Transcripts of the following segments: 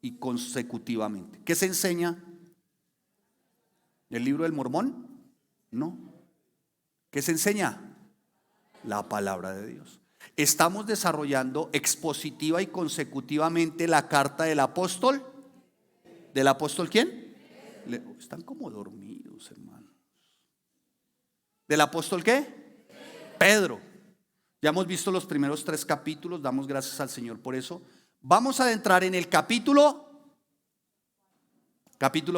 y consecutivamente. ¿Qué se enseña? ¿El libro del Mormón? No. ¿Qué se enseña? La palabra de Dios. Estamos desarrollando expositiva y consecutivamente la carta del apóstol. ¿Del apóstol quién? Están como dormidos, hermanos. ¿Del apóstol qué? Pedro. Ya hemos visto los primeros 3 capítulos, damos gracias al Señor por eso. Vamos a adentrar en el ¿capítulo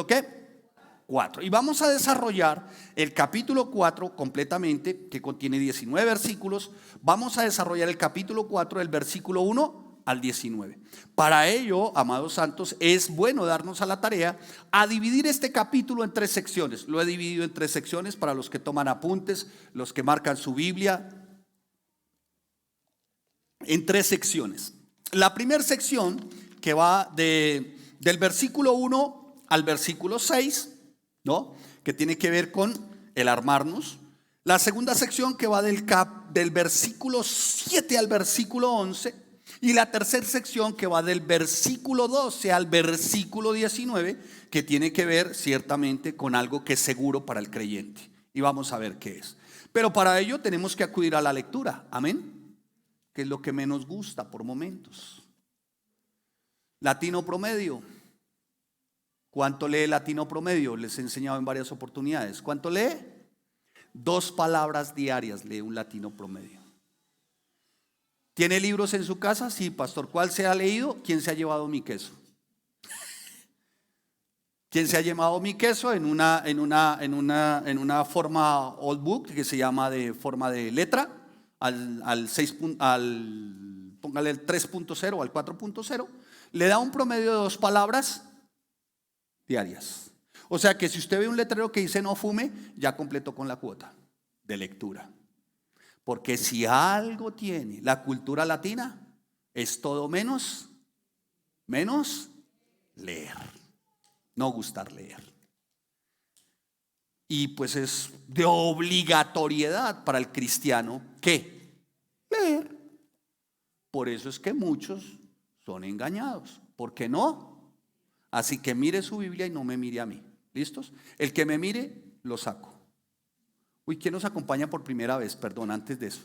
qué? 4. Y vamos a desarrollar el capítulo 4 completamente, que contiene 19 versículos. Vamos a desarrollar el capítulo 4 del versículo 1 al 19. Para ello, amados santos, es bueno darnos a la tarea a dividir este capítulo en 3 secciones. Lo he dividido en 3 secciones para los que toman apuntes, los que marcan su Biblia, en 3 secciones. La primera sección, que va del versículo 1 al versículo 6, ¿no? Que tiene que ver con el armarnos. La segunda sección, que va del versículo 7 al versículo 11. Y la tercera sección, que va del versículo 12 al versículo 19, que tiene que ver ciertamente con algo que es seguro para el creyente. Y vamos a ver qué es. Pero para ello tenemos que acudir a la lectura. Amén. Que es lo que menos gusta por momentos. Latino promedio. ¿Cuánto lee latino promedio? Les he enseñado en varias oportunidades. ¿Cuánto lee? 2 palabras diarias lee un latino promedio. ¿Tiene libros en su casa? Sí, pastor. ¿Cuál se ha leído? ¿Quién se ha llevado mi queso? ¿Quién se ha llevado mi queso en una forma old book que se llama de forma de letra? Póngale el 3.0 o al 4.0. Le da un promedio de 2 palabras diarias. O sea que si usted ve un letrero que dice no fume, ya completó con la cuota de lectura. Porque si algo tiene la cultura latina, es todo menos leer. No gustar leer. Y pues es de obligatoriedad para el cristiano ¿qué? Leer. Por eso es que muchos son engañados. ¿Por qué no? Así que mire su Biblia y no me mire a mí. ¿Listos? El que me mire, lo saco. Uy, ¿quién nos acompaña por primera vez? Perdón, antes de eso.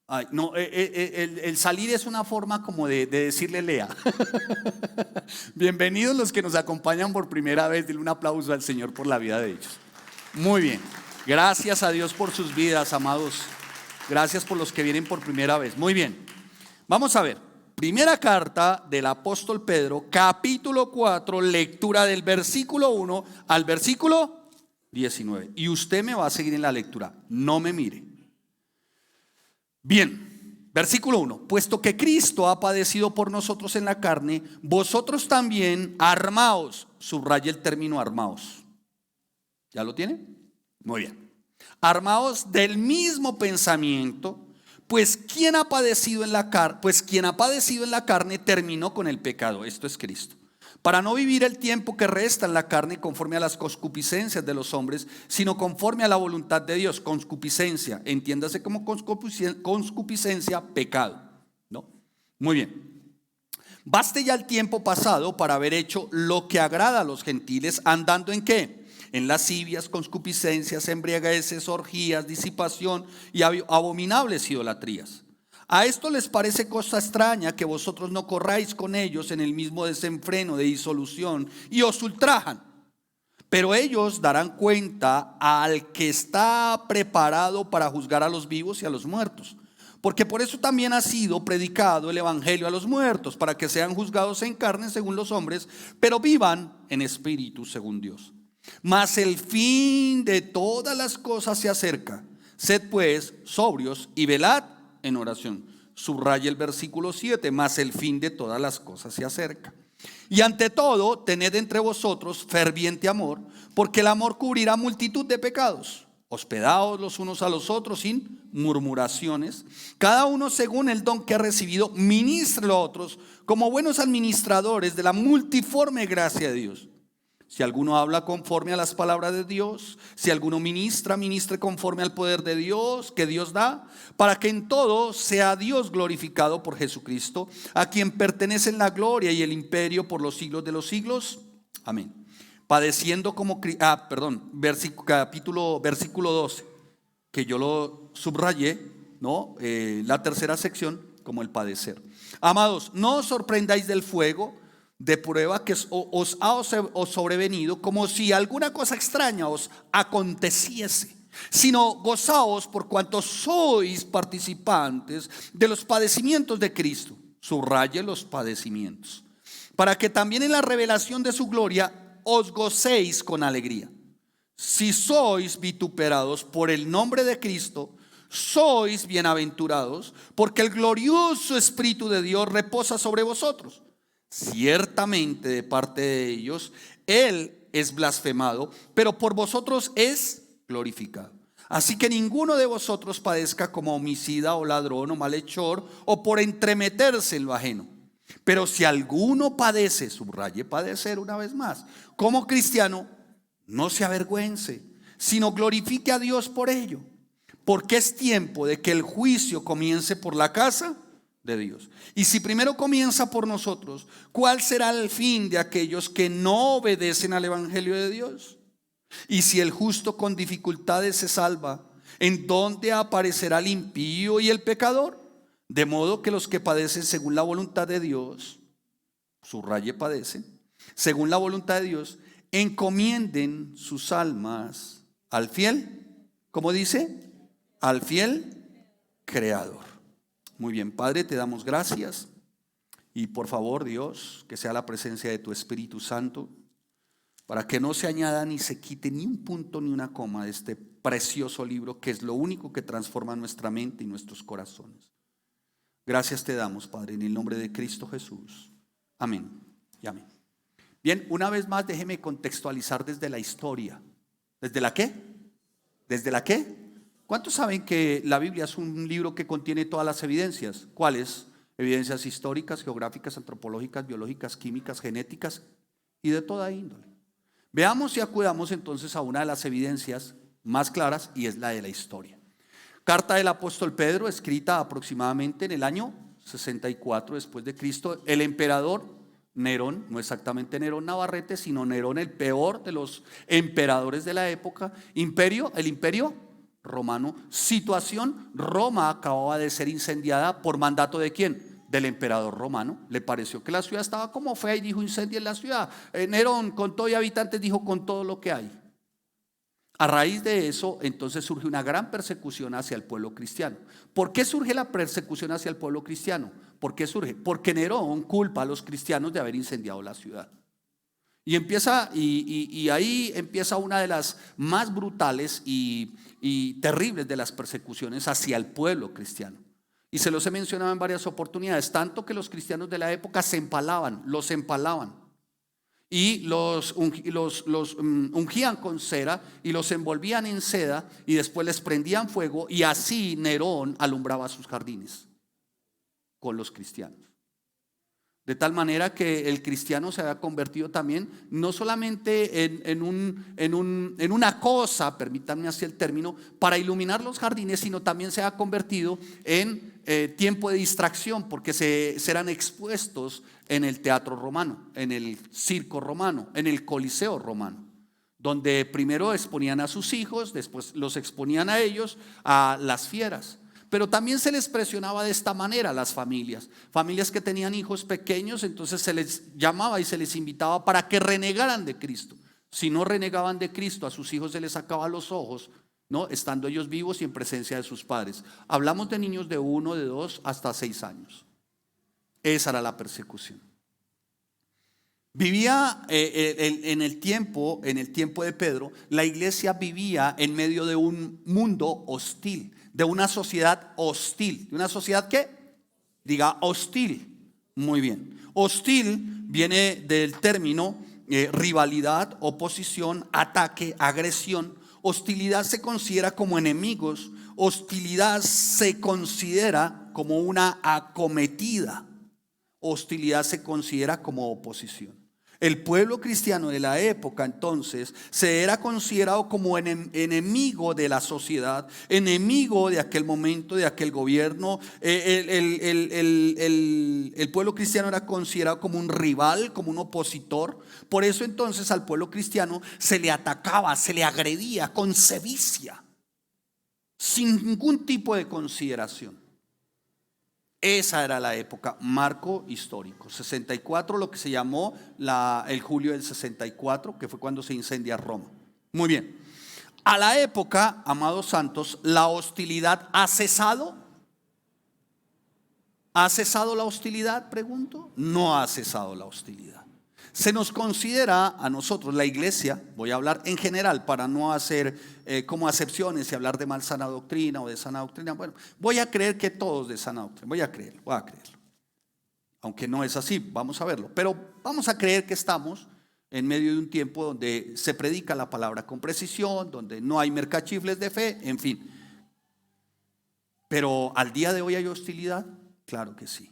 Ay, no, el salir es una forma como de decirle lea. Bienvenidos los que nos acompañan por primera vez. Denle un aplauso al Señor por la vida de ellos. Muy bien. Gracias a Dios por sus vidas, amados. Gracias por los que vienen por primera vez. Muy bien. Vamos a ver. Primera carta del apóstol Pedro, capítulo 4, lectura del versículo 1 al versículo 19. Y usted me va a seguir en la lectura, no me mire. Bien, versículo 1. Puesto que Cristo ha padecido por nosotros en la carne, vosotros también armaos. Subraya el término armaos. ¿Ya lo tiene? Muy bien. Armaos del mismo pensamiento. Pues quien ha padecido en la carne terminó con el pecado. Esto es Cristo. Para no vivir el tiempo que resta en la carne conforme a las concupiscencias de los hombres, sino conforme a la voluntad de Dios. Concupiscencia, entiéndase como concupiscencia, pecado, ¿no? Muy bien. Baste ya el tiempo pasado para haber hecho lo que agrada a los gentiles, andando ¿en qué? En lascivias, concupiscencias, embriagueces, orgías, disipación y abominables idolatrías. A esto les parece cosa extraña que vosotros no corráis con ellos en el mismo desenfreno de disolución y os ultrajan. Pero ellos darán cuenta al que está preparado para juzgar a los vivos y a los muertos. Porque por eso también ha sido predicado el evangelio a los muertos, para que sean juzgados en carne según los hombres, pero vivan en espíritu según Dios. Mas el fin de todas las cosas se acerca. Sed pues sobrios y velad en oración. Subraya el versículo 7. Mas el fin de todas las cosas se acerca. Y ante todo, tened entre vosotros ferviente amor, porque el amor cubrirá multitud de pecados. Hospedaos los unos a los otros sin murmuraciones. Cada uno según el don que ha recibido, ministre a otros como buenos administradores de la multiforme gracia de Dios. Si alguno habla conforme a las palabras de Dios, si alguno ministra, ministre conforme al poder de Dios que Dios da, para que en todo sea Dios glorificado por Jesucristo, a quien pertenecen la gloria y el imperio por los siglos de los siglos. Amén. Padeciendo como, versículo 12, que yo lo subrayé, ¿no? La tercera sección, como el padecer. Amados, no os sorprendáis del fuego de prueba que os ha sobrevenido, como si alguna cosa extraña os aconteciese, sino gozaos por cuanto sois participantes de los padecimientos de Cristo. Subraye los padecimientos, para que también en la revelación de su gloria os gocéis con alegría. Si sois vituperados por el nombre de Cristo, sois bienaventurados, porque el glorioso Espíritu de Dios reposa sobre vosotros. Ciertamente de parte de ellos Él es blasfemado, pero por vosotros es glorificado. Así que ninguno de vosotros padezca como homicida o ladrón o malhechor o por entremeterse en lo ajeno. Pero si alguno padece, subraye padecer una vez más, como cristiano, no se avergüence, sino glorifique a Dios por ello, porque es tiempo de que el juicio comience por la casa de Dios. Y si primero comienza por nosotros, ¿cuál será el fin de aquellos que no obedecen al evangelio de Dios? Y si el justo con dificultades se salva, ¿en dónde aparecerá el impío y el pecador? De modo que los que padecen según la voluntad de Dios, subraye padecen, según la voluntad de Dios, encomienden sus almas al fiel, ¿cómo dice? Al fiel Creador. Muy bien, Padre, te damos gracias y por favor, Dios, que sea la presencia de tu Espíritu Santo para que no se añada ni se quite ni un punto ni una coma de este precioso libro que es lo único que transforma nuestra mente y nuestros corazones. Gracias te damos, Padre, en el nombre de Cristo Jesús. Amén y amén. Bien, una vez más déjeme contextualizar desde la historia. ¿Desde la qué? ¿Desde la qué? ¿Cuántos saben que la Biblia es un libro que contiene todas las evidencias? ¿Cuáles? Evidencias históricas, geográficas, antropológicas, biológicas, químicas, genéticas y de toda índole. Veamos y acudamos entonces a una de las evidencias más claras y es la de la historia. Carta del apóstol Pedro, escrita aproximadamente en el año 64 después de Cristo. El emperador Nerón, no exactamente Nerón Navarrete, sino Nerón, el peor de los emperadores de la época. El imperio romano. Situación: Roma acababa de ser incendiada por mandato ¿de quién? Del emperador romano. Le pareció que la ciudad estaba como fea y dijo: incendien la ciudad. Nerón, con todo y habitantes, dijo: con todo lo que hay. A raíz de eso, entonces surge una gran persecución hacia el pueblo cristiano. ¿Por qué surge la persecución hacia el pueblo cristiano? ¿Por qué surge? Porque Nerón culpa a los cristianos de haber incendiado la ciudad. Y ahí empieza una de las más brutales y terribles de las persecuciones hacia el pueblo cristiano. Y se los he mencionado en varias oportunidades, tanto que los cristianos de la época los empalaban. Y los ungían con cera y los envolvían en seda y después les prendían fuego, y así Nerón alumbraba sus jardines con los cristianos. De tal manera que el cristiano se había convertido también no solamente en una cosa, permítanme así el término, para iluminar los jardines, sino también se ha convertido en tiempo de distracción, porque serán expuestos en el teatro romano, en el circo romano, en el coliseo romano, donde primero exponían a sus hijos, después los exponían a ellos, a las fieras. Pero también se les presionaba de esta manera a las familias que tenían hijos pequeños, entonces se les llamaba y se les invitaba para que renegaran de Cristo. Si no renegaban de Cristo, a sus hijos se les sacaba los ojos, ¿no? Estando ellos vivos y en presencia de sus padres. Hablamos de niños de 1, de 2 hasta 6 años. Esa era la persecución. Vivía en el tiempo de Pedro, la iglesia vivía en medio de un mundo hostil, de una sociedad hostil. ¿De una sociedad qué? Diga hostil. Muy bien. Hostil viene del término rivalidad, oposición, ataque, agresión. Hostilidad se considera como enemigos. Hostilidad se considera como una acometida. Hostilidad se considera como oposición. El pueblo cristiano de la época entonces se era considerado como enemigo de la sociedad, enemigo de aquel momento, de aquel gobierno. El pueblo cristiano era considerado como un rival, como un opositor. Por eso entonces al pueblo cristiano se le atacaba, se le agredía con sevicia, sin ningún tipo de consideración. Esa era la época, marco histórico. 64, lo que se llamó el julio del 64, que fue cuando se incendia Roma. Muy bien. A la época, amados santos, la hostilidad ha cesado. ¿Ha cesado la hostilidad? Pregunto. No ha cesado la hostilidad. Se nos considera a nosotros, la iglesia, voy a hablar en general para no hacer como acepciones y hablar de mal sana doctrina o de sana doctrina. Bueno, voy a creer que todos de sana doctrina, voy a creerlo. Aunque no es así, vamos a verlo. Pero vamos a creer que estamos en medio de un tiempo donde se predica la palabra con precisión, donde no hay mercachifles de fe, en fin. Pero al día de hoy hay hostilidad, claro que sí.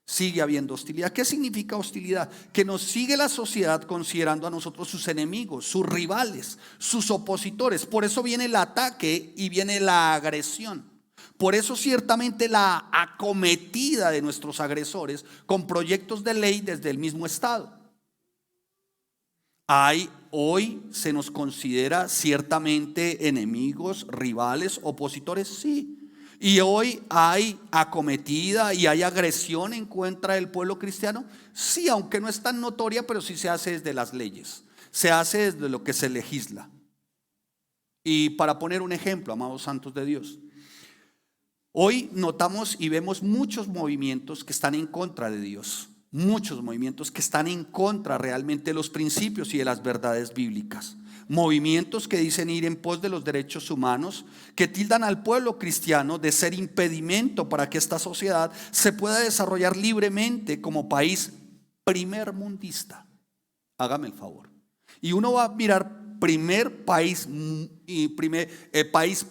Sigue habiendo hostilidad. ¿Qué significa hostilidad? Que nos sigue la sociedad considerando a nosotros sus enemigos, sus rivales, sus opositores. Por eso viene el ataque y viene la agresión. Por eso ciertamente la acometida de nuestros agresores con proyectos de ley desde el mismo Estado. Hoy se nos considera ciertamente enemigos, rivales, opositores, sí. Y hoy hay acometida y hay agresión en contra del pueblo cristiano. Sí, aunque no es tan notoria, pero sí se hace desde las leyes. Se hace desde lo que se legisla. Y para poner un ejemplo, amados santos de Dios, hoy notamos y vemos muchos movimientos que están en contra de Dios. Muchos movimientos que están en contra realmente de los principios y de las verdades bíblicas. Movimientos que dicen ir en pos de los derechos humanos, que tildan al pueblo cristiano de ser impedimento para que esta sociedad se pueda desarrollar libremente como país primermundista. Hágame el favor. Y uno va a mirar país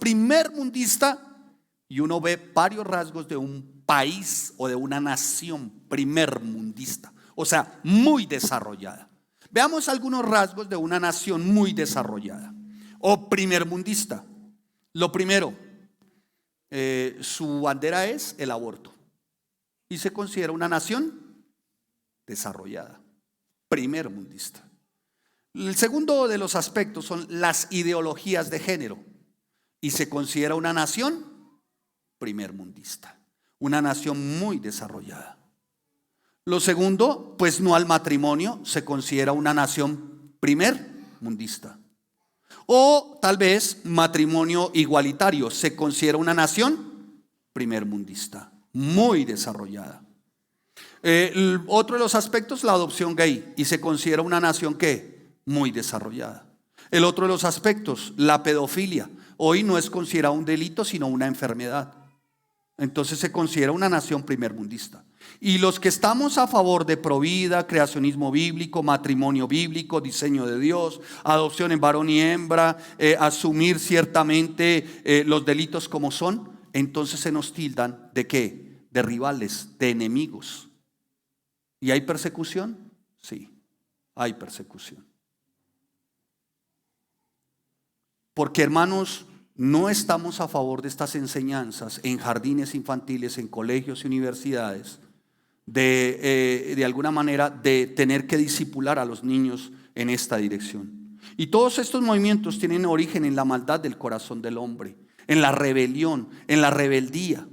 primermundista y uno ve varios rasgos de un país o de una nación primermundista, o sea, muy desarrollada. Veamos algunos rasgos de una nación muy desarrollada o primermundista. Lo primero, su bandera es el aborto y se considera una nación desarrollada, primermundista. El segundo de los aspectos son las ideologías de género y se considera una nación primermundista, una nación muy desarrollada. Lo segundo, pues no al matrimonio, se considera una nación primermundista. O tal vez matrimonio igualitario, se considera una nación primermundista, muy desarrollada. Otro de los aspectos, la adopción gay, y se considera una nación ¿qué? Muy desarrollada. El otro de los aspectos, la pedofilia, hoy no es considerado un delito sino una enfermedad. Entonces se considera una nación primermundista. Y los que estamos a favor de provida, creacionismo bíblico, matrimonio bíblico, diseño de Dios, adopción en varón y hembra, asumir ciertamente los delitos como son, entonces se nos tildan ¿de qué? De rivales, de enemigos. ¿Y hay persecución? Sí, hay persecución. Porque, hermanos, no estamos a favor de estas enseñanzas en jardines infantiles, en colegios y universidades, de alguna manera de tener que discipular a los niños en esta dirección. Y todos estos movimientos tienen origen en la maldad del corazón del hombre, en la rebelión, en la rebeldía.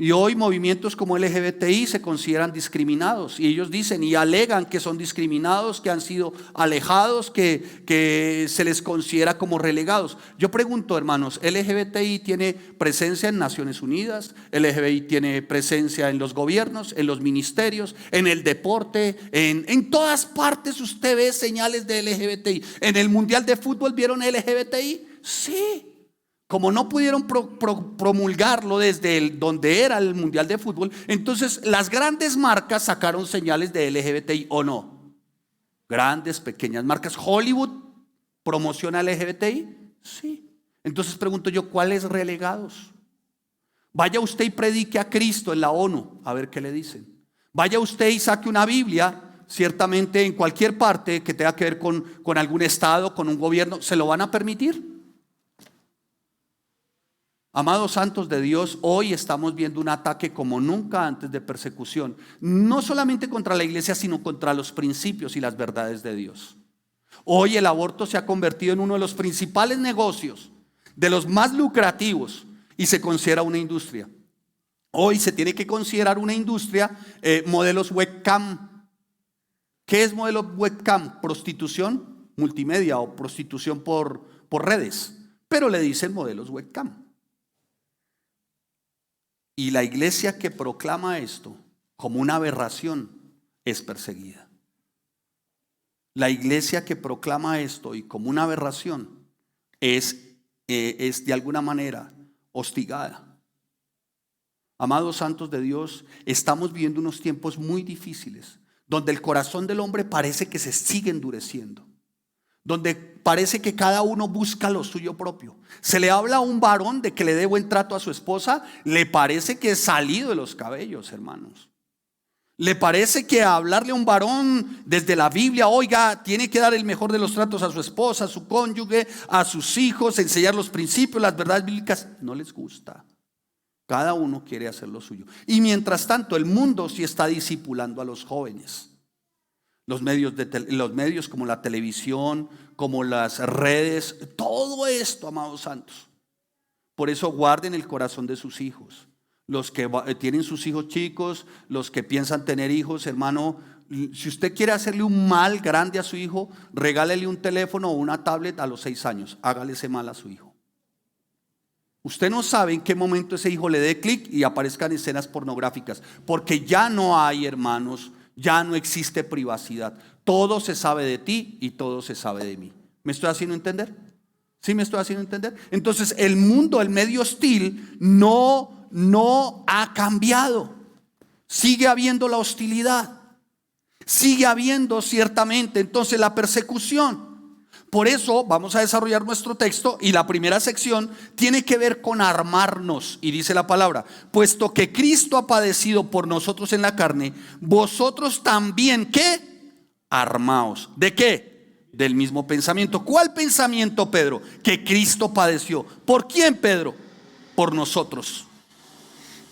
Y hoy movimientos como LGBTI se consideran discriminados y ellos dicen y alegan que son discriminados, que han sido alejados, que se les considera como relegados. Yo pregunto, hermanos, ¿LGBTI tiene presencia en Naciones Unidas? ¿LGBTI tiene presencia en los gobiernos, en los ministerios, en el deporte? En todas partes usted ve señales de LGBTI. ¿En el Mundial de Fútbol vieron LGBTI? Sí. Como no pudieron promulgarlo desde donde era el Mundial de Fútbol, entonces las grandes marcas sacaron señales de LGBTI o no. Grandes, pequeñas marcas. ¿Hollywood promociona LGBTI? Sí. Entonces pregunto yo, ¿cuáles relegados? Vaya usted y predique a Cristo en la ONU, a ver qué le dicen. Vaya usted y saque una Biblia ciertamente en cualquier parte que tenga que ver con algún estado, con un gobierno, ¿se lo van a permitir? Amados santos de Dios, hoy estamos viendo un ataque como nunca antes de persecución, no solamente contra la iglesia, sino contra los principios y las verdades de Dios. Hoy el aborto se ha convertido en uno de los principales negocios, de los más lucrativos, y se considera una industria. Hoy se tiene que considerar una industria, modelos webcam. ¿Qué es modelo webcam? Prostitución multimedia o prostitución por redes, pero le dicen modelos webcam. Y la iglesia que proclama esto como una aberración es perseguida. La iglesia que proclama esto y como una aberración es de alguna manera hostigada. Amados santos de Dios, estamos viviendo unos tiempos muy difíciles, donde el corazón del hombre parece que se sigue endureciendo, donde parece que cada uno busca lo suyo propio. Se le habla a un varón de que le dé buen trato a su esposa, le parece que es salido de los cabellos, hermanos. Le parece que hablarle a un varón desde la Biblia, oiga, tiene que dar el mejor de los tratos a su esposa, a su cónyuge, a sus hijos, enseñar los principios, las verdades bíblicas, no les gusta. Cada uno quiere hacer lo suyo. Y mientras tanto, el mundo sí está discipulando a los jóvenes. Los medios como la televisión, como las redes, todo esto, amados santos. Por eso guarden el corazón de sus hijos. Los que tienen sus hijos chicos, los que piensan tener hijos, hermano, si usted quiere hacerle un mal grande a su hijo, regálele un teléfono o una tablet a los 6 años. Hágale ese mal a su hijo. Usted no sabe en qué momento ese hijo le dé clic y aparezcan escenas pornográficas, porque ya no hay, hermanos, ya no existe privacidad. Todo se sabe de ti y todo se sabe de mí. ¿Me estoy haciendo entender? ¿Sí me estoy haciendo entender? Entonces el mundo, el medio hostil, no ha cambiado. Sigue habiendo la hostilidad. Sigue habiendo ciertamente entonces la persecución. Por eso vamos a desarrollar nuestro texto y la primera sección tiene que ver con armarnos. Y dice la palabra, puesto que Cristo ha padecido por nosotros en la carne, vosotros también, ¿qué? Armaos. ¿De qué? Del mismo pensamiento. ¿Cuál pensamiento, Pedro? Que Cristo padeció. ¿Por quién, Pedro? Por nosotros.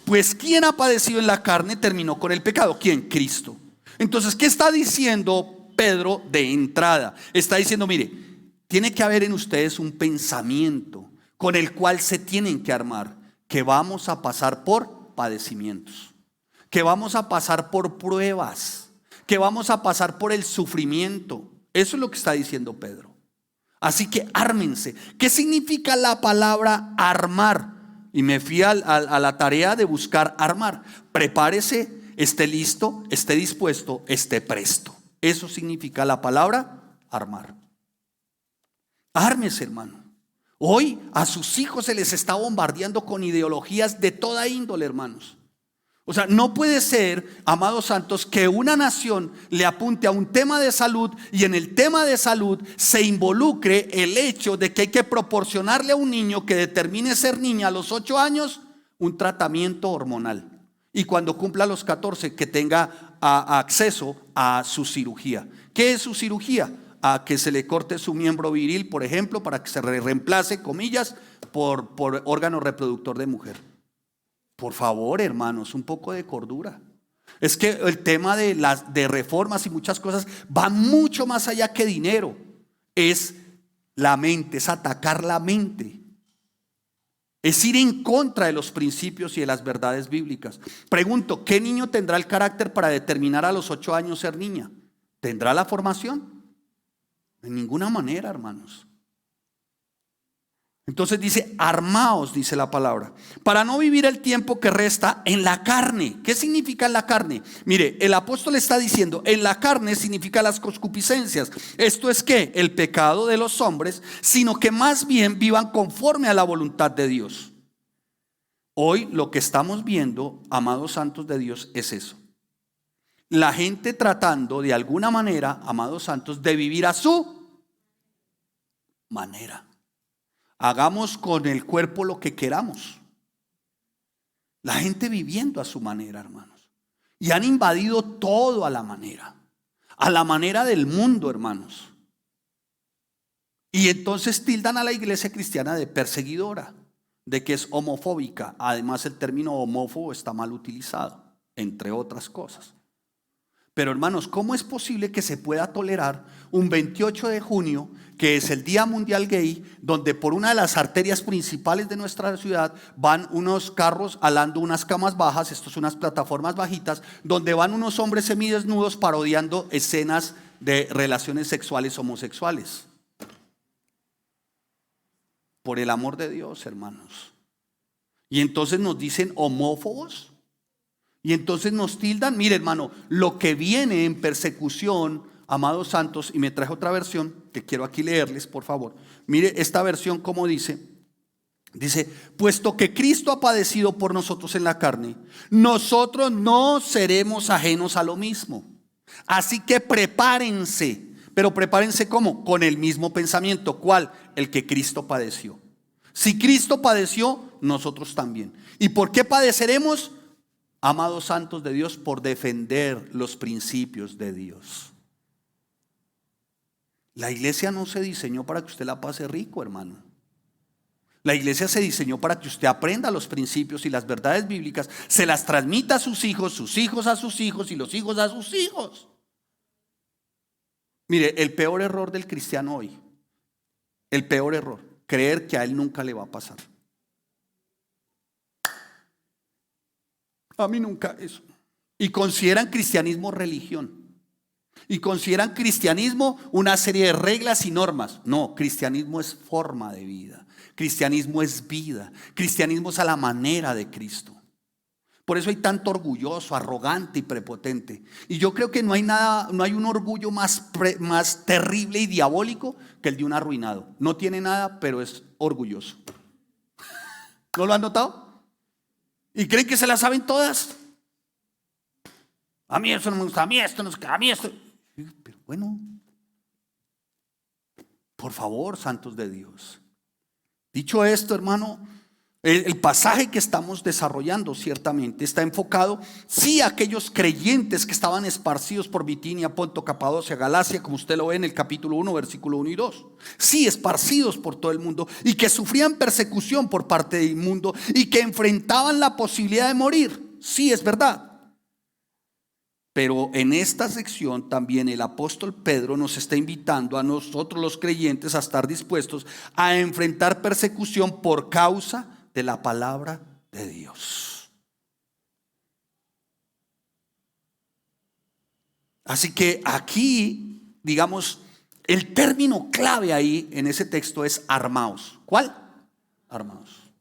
Pues ¿quién ha padecido en la carne terminó con el pecado? ¿Quién? Cristo. Entonces, ¿qué está diciendo Pedro de entrada? Está diciendo, mire, tiene que haber en ustedes un pensamiento con el cual se tienen que armar, que vamos a pasar por padecimientos, que vamos a pasar por pruebas, que vamos a pasar por el sufrimiento. Eso es lo que está diciendo Pedro. Así que ármense. ¿Qué significa la palabra armar? Y me fui a la tarea de buscar armar. Prepárese, esté listo, esté dispuesto, esté presto. Eso significa la palabra armar. Ármese, hermano. Hoy a sus hijos se les está bombardeando con ideologías de toda índole, hermanos. O sea, no puede ser, amados santos, que una nación le apunte a un tema de salud y en el tema de salud se involucre el hecho de que hay que proporcionarle a un niño que determine ser niña a los 8 años un tratamiento hormonal. Y cuando cumpla los 14 que tenga acceso a su cirugía. ¿Qué es su cirugía? A que se le corte su miembro viril, por ejemplo, para que se reemplace, comillas, por órgano reproductor de mujer. Por favor, hermanos, un poco de cordura. Es que el tema de reformas y muchas cosas va mucho más allá que dinero. Es la mente, es atacar la mente. Es ir en contra de los principios y de las verdades bíblicas. Pregunto, ¿qué niño tendrá el carácter para determinar a los 8 años ser niña? ¿Tendrá la formación? De ninguna manera, hermanos. Entonces dice, armaos, dice la palabra, para no vivir el tiempo que resta en la carne. ¿Qué significa en la carne? Mire, el apóstol está diciendo, en la carne significa las concupiscencias. Esto es que el pecado de los hombres, sino que más bien vivan conforme a la voluntad de Dios. Hoy lo que estamos viendo, amados santos de Dios, es eso. La gente tratando de alguna manera, amados santos, de vivir a su manera. Hagamos con el cuerpo lo que queramos. La gente viviendo a su manera, hermanos. Y han invadido todo a la manera. a la manera del mundo, hermanos. Y entonces tildan a la iglesia cristiana de perseguidora, de que es homofóbica. Además, el término homófobo está mal utilizado, entre otras cosas. Pero hermanos, ¿cómo es posible que se pueda tolerar un 28 de junio, que es el Día Mundial Gay, donde por una de las arterias principales de nuestra ciudad van unos carros alando unas camas bajas, esto son unas plataformas bajitas, donde van unos hombres semidesnudos parodiando escenas de relaciones sexuales homosexuales? Por el amor de Dios, hermanos. Y entonces nos dicen homófobos. Y entonces nos tildan. Mire, hermano, lo que viene en persecución, amados santos, y me traje otra versión que quiero aquí leerles, por favor. Mire esta versión como dice. Dice, puesto que Cristo ha padecido por nosotros en la carne, nosotros no seremos ajenos a lo mismo. Así que prepárense. Pero prepárense ¿cómo? Con el mismo pensamiento. ¿Cuál? El que Cristo padeció. Si Cristo padeció, nosotros también. ¿Y por qué padeceremos? Amados santos de Dios, por defender los principios de Dios. La iglesia no se diseñó para que usted la pase rico, hermano. La iglesia se diseñó para que usted aprenda los principios y las verdades bíblicas, se las transmita a sus hijos a sus hijos y los hijos a sus hijos. Mire, el peor error del cristiano hoy, el peor error, creer que a él nunca le va a pasar. A mí nunca eso. Y consideran cristianismo religión. Y consideran cristianismo una serie de reglas y normas. No, cristianismo es forma de vida. Cristianismo es vida. Cristianismo es a la manera de Cristo. Por eso hay tanto orgulloso, arrogante y prepotente. Y yo creo que no hay nada, no hay un orgullo más terrible y diabólico que el de un arruinado. No tiene nada, pero es orgulloso. ¿No lo han notado? ¿Y creen que se las saben todas? A mí eso no me gusta, a mí esto no a mí esto. Pero bueno, por favor, santos de Dios. Dicho esto, hermano, el pasaje que estamos desarrollando ciertamente está enfocado, sí, a aquellos creyentes que estaban esparcidos por Bitinia, Ponto, Capadocia, Galacia, como usted lo ve en el capítulo 1, versículo 1 y 2. Sí, esparcidos por todo el mundo y que sufrían persecución por parte del mundo y que enfrentaban la posibilidad de morir. Sí, es verdad. Pero en esta sección también el apóstol Pedro nos está invitando a nosotros los creyentes a estar dispuestos a enfrentar persecución por causa de la palabra de Dios. Así que aquí, digamos, el término clave ahí en ese texto es armaos. ¿Cuál? Armaos.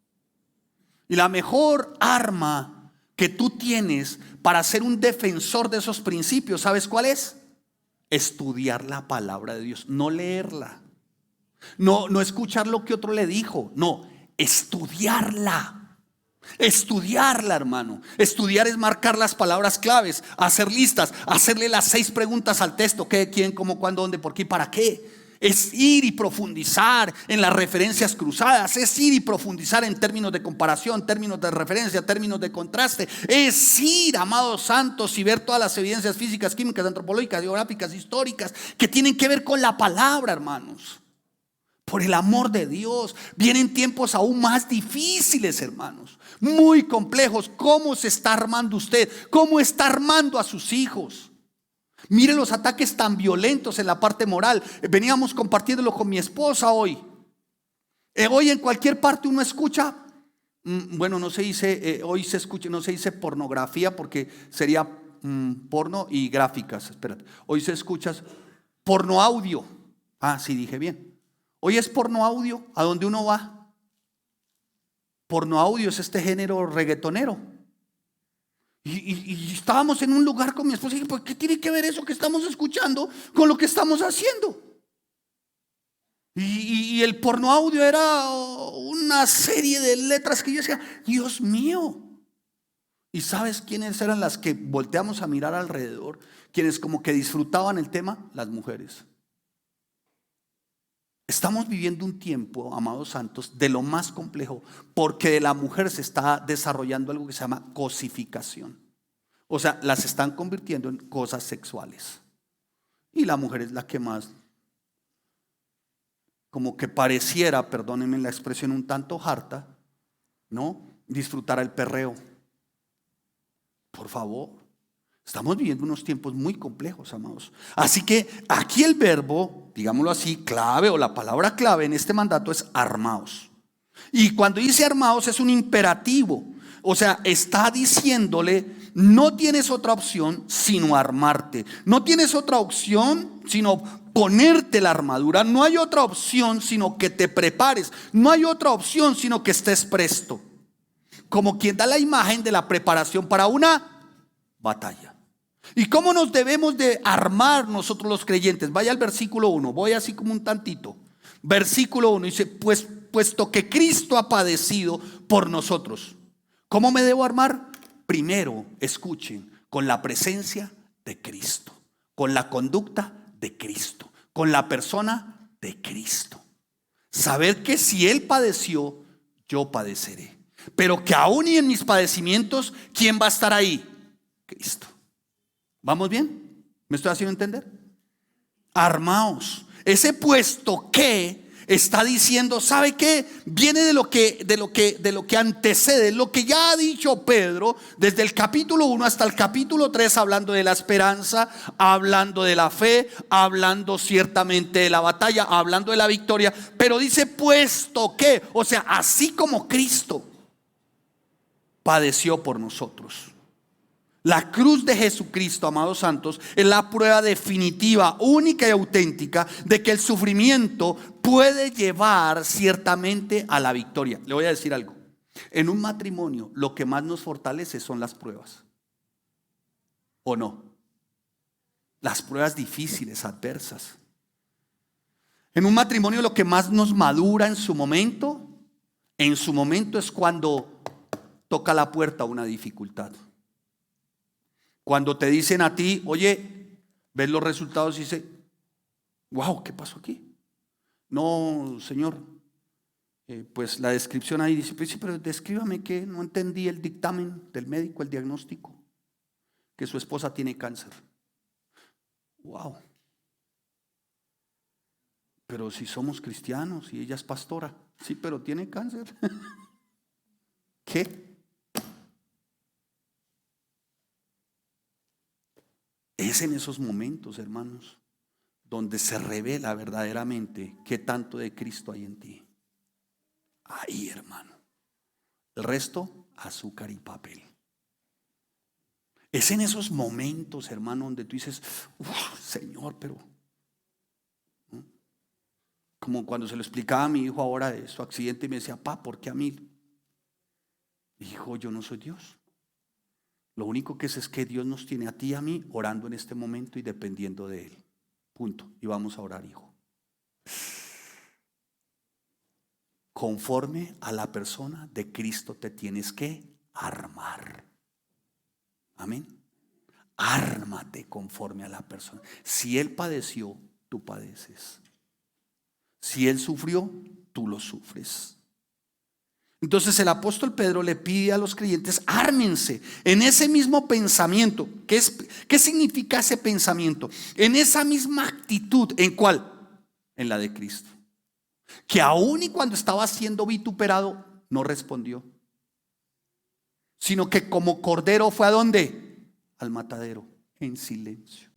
Y la mejor arma que tú tienes para ser un defensor de esos principios, ¿sabes cuál es? Estudiar la palabra de Dios, no leerla. No escuchar lo que otro le dijo, no, estudiarla. Estudiarla, hermano. Estudiar es marcar las palabras claves, hacer listas, hacerle las 6 preguntas al texto: qué, quién, cómo, cuándo, dónde, por qué y para qué. Es ir y profundizar en las referencias cruzadas, es ir y profundizar en términos de comparación, términos de referencia, términos de contraste. Es ir, amados santos, y ver todas las evidencias físicas, químicas, antropológicas, geográficas, históricas que tienen que ver con la palabra, hermanos. Por el amor de Dios, vienen tiempos aún más difíciles, hermanos, muy complejos. ¿Cómo se está armando usted? ¿Cómo está armando a sus hijos? Mire los ataques tan violentos en la parte moral. Veníamos compartiéndolo con mi esposa hoy. Hoy en cualquier parte uno escucha, bueno, no se dice, hoy se escucha, no se dice pornografía porque sería porno y gráficas. Espérate, hoy se escucha porno audio. Ah, sí, dije bien. Hoy es porno audio. ¿A dónde uno va? Porno audio es este género reggaetonero. Y estábamos en un lugar con mi esposa y dije, ¿por qué tiene que ver eso que estamos escuchando con lo que estamos haciendo? Y el porno audio era una serie de letras que yo decía, Dios mío. ¿Y sabes quiénes eran las que volteamos a mirar alrededor? Quienes como que disfrutaban el tema, las mujeres. Estamos viviendo un tiempo, amados santos, de lo más complejo, porque de la mujer se está desarrollando algo que se llama cosificación. O sea, las están convirtiendo en cosas sexuales. y la mujer es la que más, como que pareciera, perdónenme la expresión, un tanto harta, ¿no? Disfrutar el perreo. Por favor, estamos viviendo unos tiempos muy complejos, amados. Así que aquí el verbo, digámoslo así, clave o la palabra clave en este mandato es armaos. Y cuando dice armaos es un imperativo. O sea, está diciéndole, no tienes otra opción sino armarte. No tienes otra opción sino ponerte la armadura. No hay otra opción sino que te prepares. No hay otra opción sino que estés presto. Como quien da la imagen de la preparación para una batalla. ¿Y cómo nos debemos de armar nosotros los creyentes? Vaya al versículo 1, voy así como un tantito. Versículo 1 dice, puesto que Cristo ha padecido por nosotros. ¿Cómo me debo armar? Primero, escuchen, con la presencia de Cristo, con la conducta de Cristo, con la persona de Cristo. Saber que si Él padeció, yo padeceré. Pero que aún y en mis padecimientos, ¿quién va a estar ahí? Cristo. ¿Vamos bien? ¿Me estoy haciendo entender? Armaos. Ese puesto que está diciendo, ¿sabe qué? Viene de lo que antecede, lo que ya ha dicho Pedro desde el capítulo 1 hasta el capítulo 3, hablando de la esperanza, hablando de la fe, hablando ciertamente de la batalla, hablando de la victoria, pero dice puesto que, o sea, así como Cristo padeció por nosotros. La cruz de Jesucristo, amados santos, es la prueba definitiva, única y auténtica de que el sufrimiento puede llevar ciertamente a la victoria. Le voy a decir algo. En un matrimonio lo que más nos fortalece son las pruebas. ¿O no? Las pruebas difíciles, adversas. En un matrimonio lo que más nos madura en su momento es cuando toca la puerta una dificultad. Cuando te dicen a ti, oye, ves los resultados y dices, wow, ¿qué pasó aquí? No, señor, pues la descripción ahí dice, pues sí, pero descríbame que no entendí el dictamen del médico, el diagnóstico, que su esposa tiene cáncer. Wow. Pero si somos cristianos y ella es pastora, sí, pero tiene cáncer. ¿Qué? Es en esos momentos, hermanos, donde se revela verdaderamente qué tanto de Cristo hay en ti. Ahí, hermano. El resto, azúcar y papel. Es en esos momentos, hermano, donde tú dices, Señor, pero ¿no? Como cuando se lo explicaba a mi hijo ahora de su accidente y me decía, ¿por qué a mí? Hijo, yo no soy Dios. Lo único que es que Dios nos tiene a ti y a mí orando en este momento y dependiendo de Él. Punto. Y vamos a orar, hijo. Conforme a la persona de Cristo te tienes que armar. Amén. Ármate conforme a la persona. Si Él padeció, tú padeces. Si Él sufrió, tú lo sufres. Entonces el apóstol Pedro le pide a los creyentes, ármense en ese mismo pensamiento. ¿Qué significa ese pensamiento? En esa misma actitud. ¿En cuál? En la de Cristo. Que aún y cuando estaba siendo vituperado, no respondió. Sino que como cordero fue ¿a dónde? Al matadero, en silencio.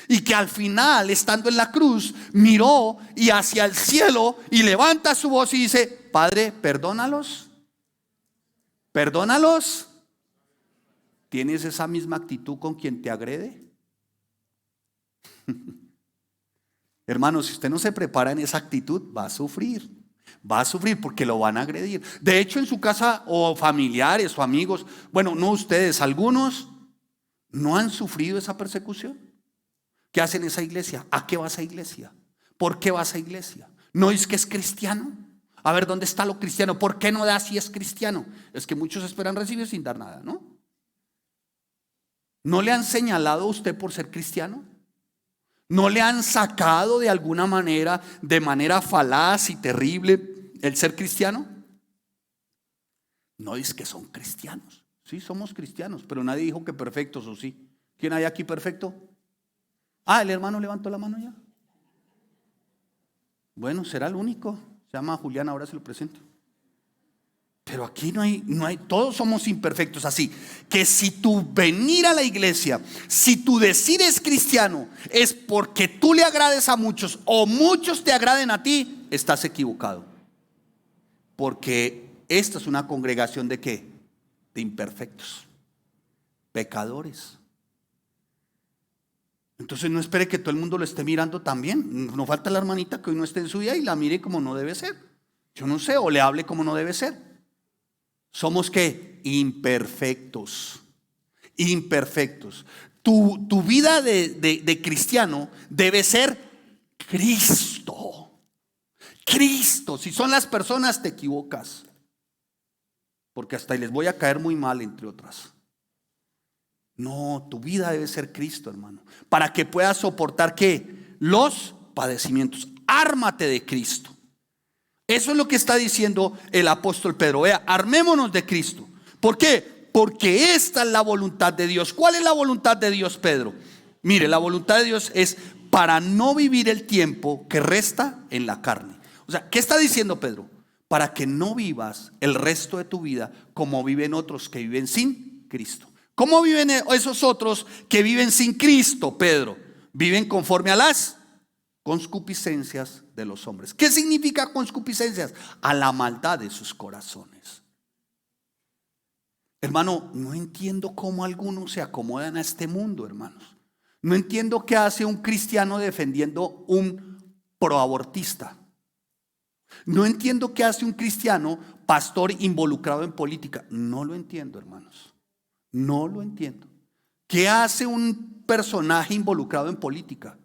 Y que al final, estando en la cruz, miró y hacia el cielo y levanta su voz y dice, Padre, perdónalos. Perdónalos. ¿Tienes esa misma actitud con quien te agrede? Hermano, si usted no se prepara en esa actitud, va a sufrir. Va a sufrir porque lo van a agredir. De hecho, en su casa o familiares o amigos, bueno, no ustedes, algunos no han sufrido esa persecución. ¿Qué hacen en esa iglesia? ¿A qué vas a iglesia? ¿Por qué vas a iglesia? ¿No es que es cristiano? A ver, ¿dónde está lo cristiano? ¿Por qué no da si es cristiano? Es que muchos esperan recibir sin dar nada, ¿no? ¿No le han señalado a usted por ser cristiano? ¿No le han sacado de alguna manera, de manera falaz y terrible, el ser cristiano? No es que son cristianos. Sí, somos cristianos, pero nadie dijo que perfectos, ¿o sí? ¿Quién hay aquí perfecto? Ah, el hermano levantó la mano ya. Bueno, será el único. Se llama Julián, ahora se lo presento. Pero aquí no hay, todos somos imperfectos. Así que si tú venir a la iglesia, si tú decir es cristiano, es porque tú le agrades a muchos o muchos te agraden a ti, estás equivocado. Porque esta es una congregación ¿de qué? De imperfectos, pecadores. Entonces no espere que todo el mundo lo esté mirando también. No falta la hermanita que hoy no esté en su vida y la mire como no debe ser. Yo no sé, o le hable como no debe ser. Somos ¿qué? Imperfectos. Imperfectos. Tu vida de cristiano debe ser Cristo. Cristo. Si son las personas, te equivocas. Porque hasta ahí les voy a caer muy mal, entre otras. No, tu vida debe ser Cristo, hermano. Para que puedas soportar ¿qué? Los padecimientos. Ármate de Cristo. Eso es lo que está diciendo el apóstol Pedro. Vea, armémonos de Cristo. ¿Por qué? Porque esta es la voluntad de Dios. ¿Cuál es la voluntad de Dios, Pedro? Mire, la voluntad de Dios es para no vivir el tiempo que resta en la carne. O sea, ¿qué está diciendo Pedro? Para que no vivas el resto de tu vida como viven otros que viven sin Cristo. ¿Cómo viven esos otros que viven sin Cristo, Pedro? Viven conforme a las concupiscencias de los hombres. ¿Qué significa concupiscencias? A la maldad de sus corazones. Hermano, no entiendo cómo algunos se acomodan a este mundo, hermanos. No entiendo qué hace un cristiano defendiendo un proabortista. No entiendo qué hace un cristiano pastor involucrado en política. No lo entiendo, hermanos. No lo entiendo. ¿Qué hace un personaje involucrado en política?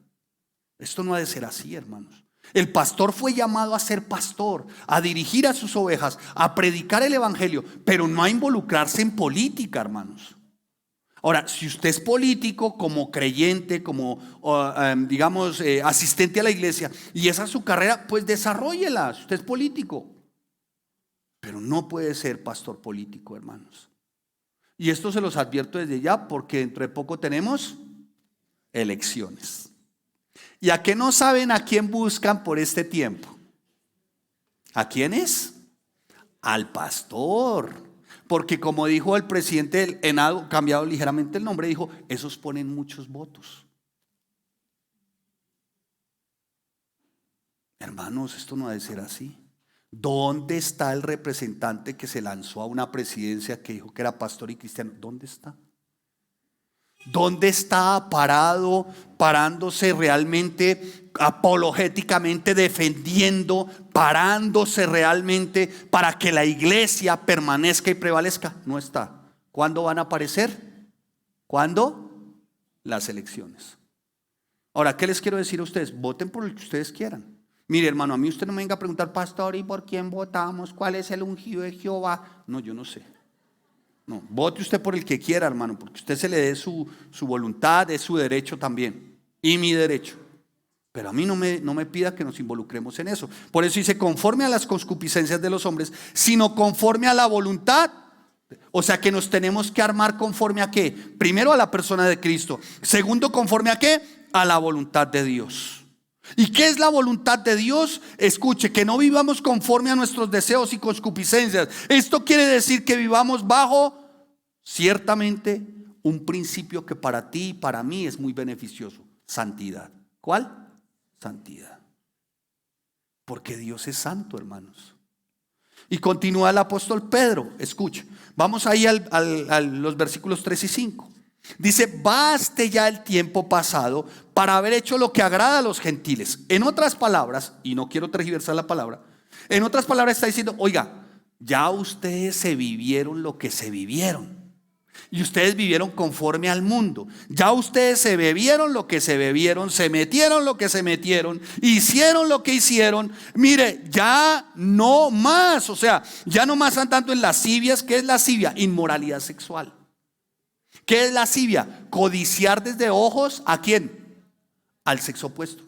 Esto no ha de ser así, hermanos. El pastor fue llamado a ser pastor, a dirigir a sus ovejas, a predicar el evangelio, pero no a involucrarse en política, hermanos. Ahora, si usted es político, como creyente, como digamos asistente a la iglesia, y esa es su carrera, pues desarróllela. Si usted es político, pero no puede ser pastor político, hermanos. Y esto se los advierto desde ya, porque dentro de poco tenemos elecciones. ¿Y a qué no saben a quién buscan por este tiempo? ¿A quién es? Al pastor. Porque como dijo el presidente del Senado, cambiado ligeramente el nombre, dijo, esos ponen muchos votos. Hermanos, esto no ha de ser así. ¿Dónde está el representante que se lanzó a una presidencia que dijo que era pastor y cristiano? ¿Dónde está? ¿Dónde está parándose realmente apologéticamente, defendiendo, parándose realmente para que la iglesia permanezca y prevalezca? No está. ¿Cuándo van a aparecer? ¿Cuándo? Las elecciones. Ahora, ¿qué les quiero decir a ustedes? Voten por el que ustedes quieran. Mire, hermano, a mí usted no me venga a preguntar, pastor, ¿y por quién votamos? ¿Cuál es el ungido de Jehová? No, yo no sé. No, vote usted por el que quiera, hermano, porque usted se le dé su voluntad, es su derecho también, y mi derecho. Pero a mí no me pida que nos involucremos en eso. Por eso dice, conforme a las concupiscencias de los hombres, sino conforme a la voluntad. O sea que nos tenemos que armar conforme a qué. Primero a la persona de Cristo. Segundo, conforme a qué. A la voluntad de Dios. ¿Y qué es la voluntad de Dios? Escuche, que no vivamos conforme a nuestros deseos y concupiscencias. Esto quiere decir que vivamos bajo ciertamente un principio que para ti y para mí es muy beneficioso: santidad. ¿Cuál? Santidad. Porque Dios es santo, hermanos. Y continúa el apóstol Pedro. Escuche, vamos ahí a los versículos 3 y 5. Dice, baste ya el tiempo pasado para haber hecho lo que agrada a los gentiles. En otras palabras, y no quiero tergiversar la palabra, en otras palabras está diciendo, oiga, ya ustedes se vivieron lo que se vivieron. Y ustedes vivieron conforme al mundo. Ya ustedes se bebieron lo que se bebieron, se metieron lo que se metieron, hicieron lo que hicieron. Mire, ya no más, o sea, ya no más andando en lascivias. ¿Qué es lascivia? Inmoralidad sexual. ¿Qué es lascivia? Codiciar desde ojos, ¿a quién? Al sexo opuesto.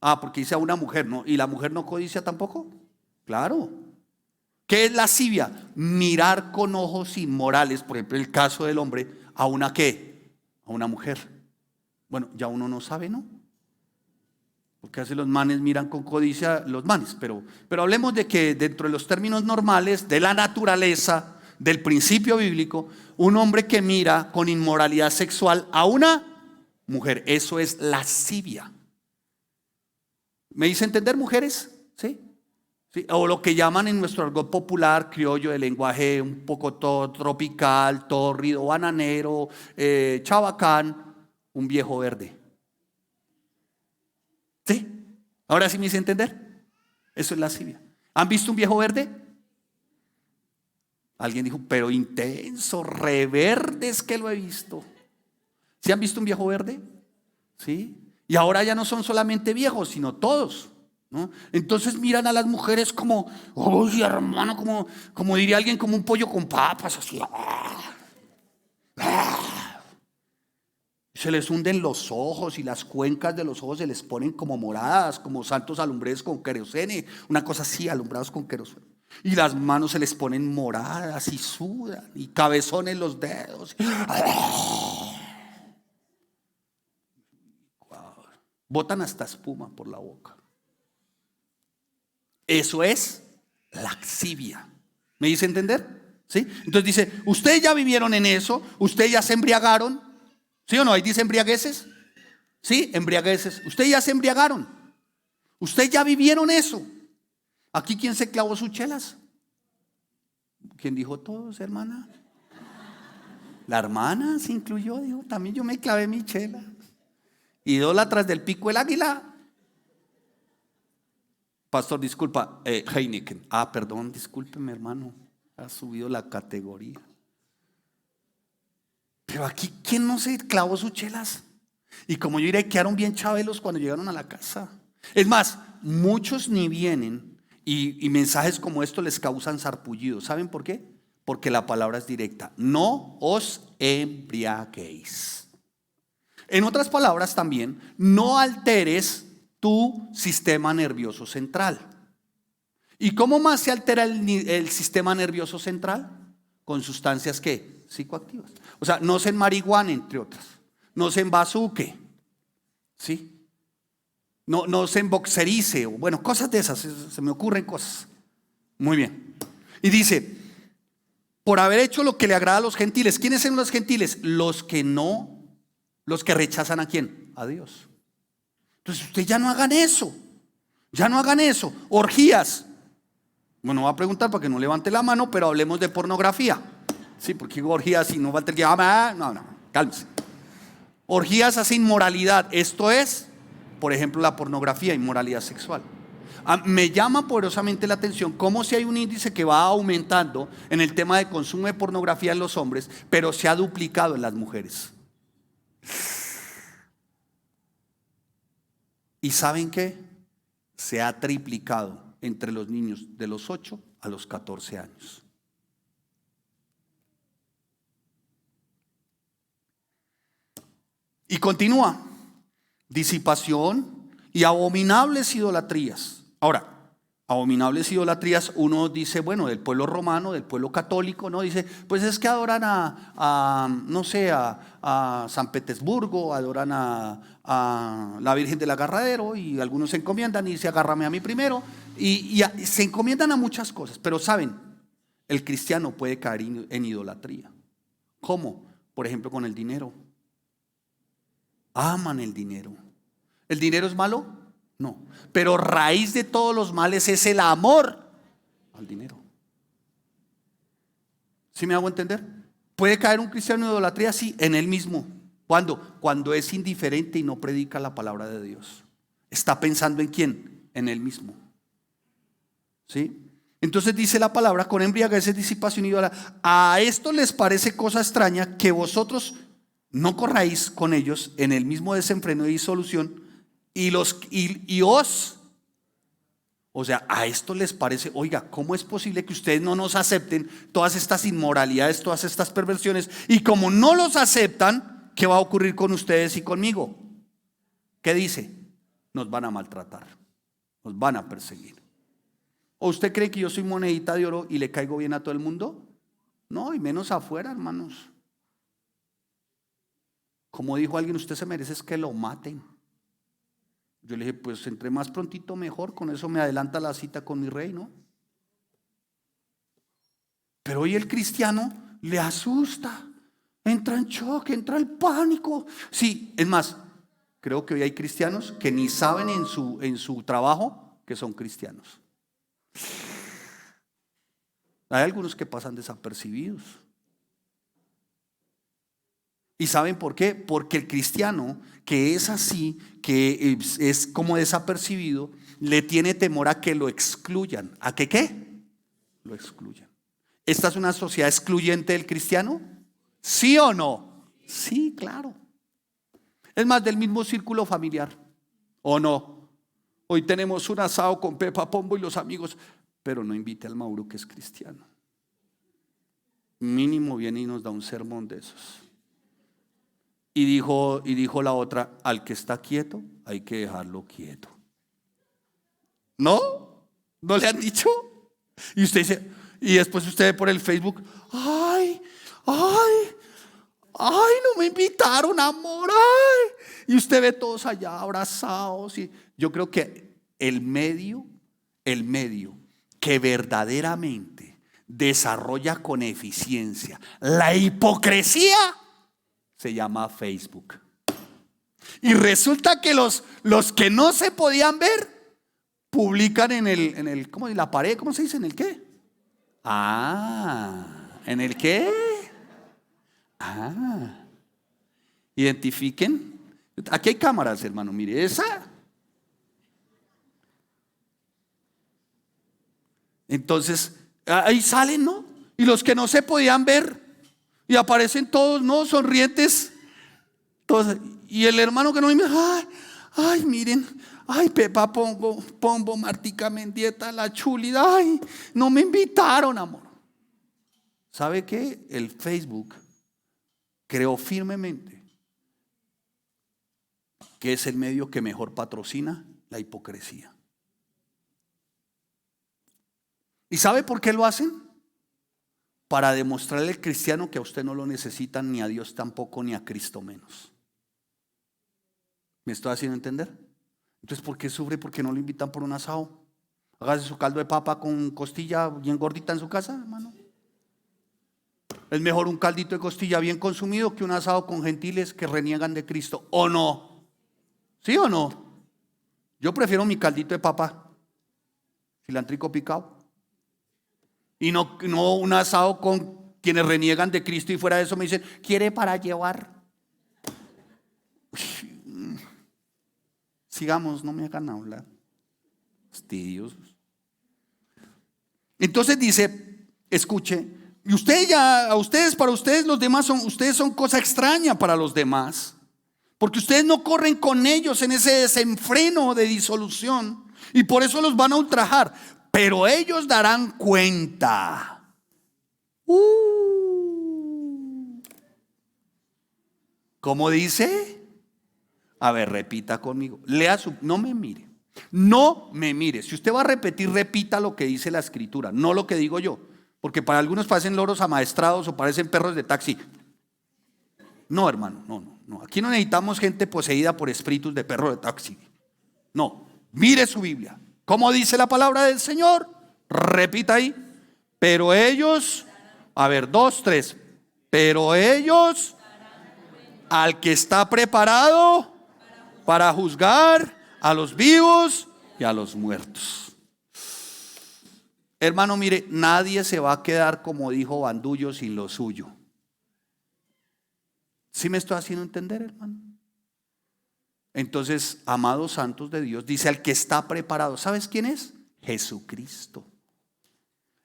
Ah, porque dice a una mujer, ¿no? ¿Y la mujer no codicia tampoco? Claro. ¿Qué es lascivia? Mirar con ojos inmorales, por ejemplo, el caso del hombre, a una ¿qué? A una mujer. Bueno, ya uno no sabe, ¿no? Porque así los manes miran con codicia los manes, pero hablemos de que dentro de los términos normales, de la naturaleza, del principio bíblico, un hombre que mira con inmoralidad sexual a una mujer, eso es lascivia. ¿Me hice entender, mujeres? ¿Sí? ¿Sí? O lo que llaman en nuestro argot popular, criollo, de lenguaje un poco todo tropical, tórrido, bananero, chabacán, un viejo verde. ¿Sí? Ahora sí me hice entender. Eso es lascivia. ¿Han visto un viejo verde? Alguien dijo, pero intenso, reverde es que lo he visto. ¿Sí han visto un viejo verde? ¿Sí? Y ahora ya no son solamente viejos, sino todos, ¿no? Entonces miran a las mujeres como, uy, hermano, como diría alguien, como un pollo con papas, así. Se les hunden los ojos y las cuencas de los ojos se les ponen como moradas, como santos alumbres con querosene, una cosa así, alumbrados con querosene. Y las manos se les ponen moradas y sudan, y cabezón en los dedos. Botan hasta espuma por la boca. Eso es laxivia. ¿Me dice entender? ¿Sí? Entonces dice, ustedes ya vivieron en eso, ustedes ya se embriagaron. ¿Sí o no? Ahí dice embriagueces. ¿Sí? Embriagueces. Ustedes ya se embriagaron. Ustedes ya vivieron eso. ¿Aquí quién se clavó sus chelas? ¿Quién dijo todos, hermana? La hermana se incluyó, dijo, también yo me clavé mi chela. Idólatras del pico el águila. Pastor, disculpa, Heineken. Perdón, discúlpeme, hermano. Ha subido la categoría. Pero aquí, ¿quién no se clavó sus chelas? Y como yo diré, quedaron bien chabelos cuando llegaron a la casa. Es más, muchos ni vienen y mensajes como estos les causan sarpullido. ¿Saben por qué? Porque la palabra es directa. No os embriaguéis. En otras palabras también, no alteres tu sistema nervioso central. ¿Y cómo más se altera el sistema nervioso central? Con sustancias ¿qué? Psicoactivas. O sea, no se en marihuana, entre otras. No se en bazuque. ¿Sí? No se emboxerice. Bueno, cosas de esas. Se me ocurren cosas. Muy bien. Y dice, por haber hecho lo que le agrada a los gentiles. ¿Quiénes son los gentiles? Los que rechazan ¿a quién? A Dios. Entonces ustedes ya no hagan eso. Ya no hagan eso. Orgías. Bueno, va a preguntar para que no levante la mano, pero hablemos de pornografía. Sí, porque digo orgías y no va a tener que... No, cálmese. Orgías hace inmoralidad. Esto es, por ejemplo, la pornografía, inmoralidad sexual. Me llama poderosamente la atención cómo si hay un índice que va aumentando en el tema de consumo de pornografía en los hombres, pero se ha duplicado en las mujeres. ¿Y saben qué? Se ha triplicado entre los niños de los 8 a los 14 años. Y continúa, disipación y abominables idolatrías. Ahora, abominables idolatrías, uno dice, bueno, del pueblo romano, del pueblo católico, ¿no? Dice, pues es que adoran a San Petersburgo, adoran a la Virgen del Agarradero, y algunos se encomiendan y dicen, agárrame a mí primero, y se encomiendan a muchas cosas, pero saben, el cristiano puede caer en idolatría. ¿Cómo? Por ejemplo, con el dinero. Aman el dinero. ¿El dinero es malo? No. Pero raíz de todos los males es el amor al dinero. ¿Sí me hago entender? ¿Puede caer un cristiano en idolatría? Sí, en él mismo. ¿Cuándo? Cuando es indiferente y no predica la palabra de Dios. ¿Está pensando en quién? En él mismo. ¿Sí? Entonces dice la palabra, con embriaguez, disipación y idolatría. A esto les parece cosa extraña que vosotros no corráis con ellos en el mismo desenfreno y disolución o sea, a esto les parece, oiga, ¿cómo es posible que ustedes no nos acepten todas estas inmoralidades, todas estas perversiones? Y como no los aceptan, ¿qué va a ocurrir con ustedes y conmigo? ¿Qué dice? Nos van a maltratar, nos van a perseguir. ¿O usted cree que yo soy monedita de oro y le caigo bien a todo el mundo? No, y menos afuera, hermanos. como dijo alguien, usted se merece es que lo maten. Yo le dije, pues entre más prontito mejor, con eso me adelanta la cita con mi rey, ¿no? Pero hoy el cristiano le asusta, entra en shock, entra el pánico. Sí, es más, creo que hoy hay cristianos que ni saben en su trabajo que son cristianos. Hay algunos que pasan desapercibidos. ¿Y saben por qué? Porque el cristiano que es así, que es como desapercibido, le tiene temor a que lo excluyan. ¿A que qué? Lo excluyan. ¿Esta es una sociedad excluyente del cristiano? ¿Sí o no? Sí, claro. Es más, del mismo círculo familiar, ¿o no? Hoy tenemos un asado con Pepa Pombo y los amigos, pero no invite al Mauro que es cristiano. Mínimo viene y nos da un sermón de esos. Y dijo la otra, al que está quieto hay que dejarlo quieto. ¿No? ¿No le han dicho? Y usted dice, y después usted ve por el Facebook, ay, no me invitaron, amor, ay. Y usted ve todos allá abrazados. Y yo creo que el medio que verdaderamente desarrolla con eficiencia la hipocresía se llama Facebook. Y resulta que los que no se podían ver publican en el ¿cómo? En la pared, ¿cómo se dice? ¿En el qué? ¿En el qué? Identifiquen. Aquí hay cámaras, hermano, mire, esa. Entonces, ahí salen, ¿no? Y los que no se podían ver, y aparecen todos, ¿no? Sonrientes. Todos. Y el hermano que no me dice, ay, miren, ay, Pepa Pombo, Martica Mendieta, la chulida, ay, no me invitaron, amor. ¿Sabe qué? El Facebook creo firmemente que es el medio que mejor patrocina la hipocresía. ¿Y sabe por qué lo hacen? Para demostrarle al cristiano que a usted no lo necesitan, ni a Dios tampoco, ni a Cristo menos. ¿Me estoy haciendo entender? Entonces, ¿por qué sufre? Porque no lo invitan por un asado. Hágase su caldo de papa con costilla bien gordita en su casa, hermano. Es mejor un caldito de costilla bien consumido que un asado con gentiles que reniegan de Cristo, ¿o no? ¿Sí o no? Yo prefiero mi caldito de papa, cilantrico picado, y no un asado con quienes reniegan de Cristo y fuera de eso me dicen, ¿quiere para llevar? Sigamos, no me hagan hablar. Fastidiosos. Entonces dice, escuche, y para ustedes los demás son cosa extraña para los demás, porque ustedes no corren con ellos en ese desenfreno de disolución y por eso los van a ultrajar, pero ellos darán cuenta. ¿Cómo dice? A ver, repita conmigo. No me mire. No me mire. Si usted va a repetir, repita lo que dice la escritura, no lo que digo yo. Porque para algunos parecen loros amaestrados o parecen perros de taxi. No, hermano, no. Aquí no necesitamos gente poseída por espíritus de perro de taxi. No, mire su Biblia. ¿Cómo dice la palabra del Señor? Repita ahí. Pero ellos, a ver, 2, 3. Pero ellos, al que está preparado para juzgar a los vivos y a los muertos. Hermano, mire, nadie se va a quedar, como dijo Bandullo, sin lo suyo. ¿Sí me estoy haciendo entender, hermano? Entonces, amados santos de Dios, dice al que está preparado. ¿Sabes quién es? Jesucristo.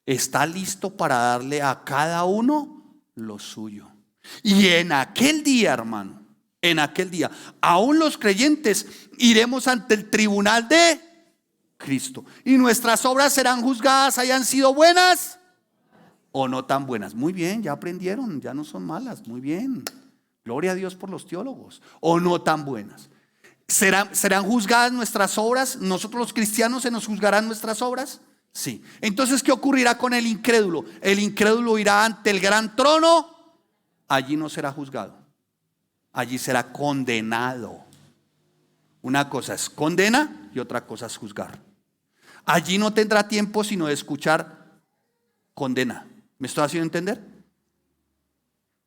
Está listo para darle a cada uno lo suyo. Y en aquel día, hermano, en aquel día, aún los creyentes iremos ante el tribunal de Cristo. Y nuestras obras serán juzgadas, hayan sido buenas o no tan buenas. Muy bien, ya aprendieron, ya no son malas. Muy bien. Gloria a Dios por los teólogos. O no tan buenas. ¿Serán juzgadas nuestras obras? ¿Nosotros los cristianos se nos juzgarán nuestras obras? Sí. Entonces, ¿qué ocurrirá con el incrédulo? El incrédulo irá ante el gran trono. Allí no será juzgado. allí será condenado. Una cosa es condena y otra cosa es juzgar. Allí no tendrá tiempo sino de escuchar condena. ¿Me estoy haciendo entender?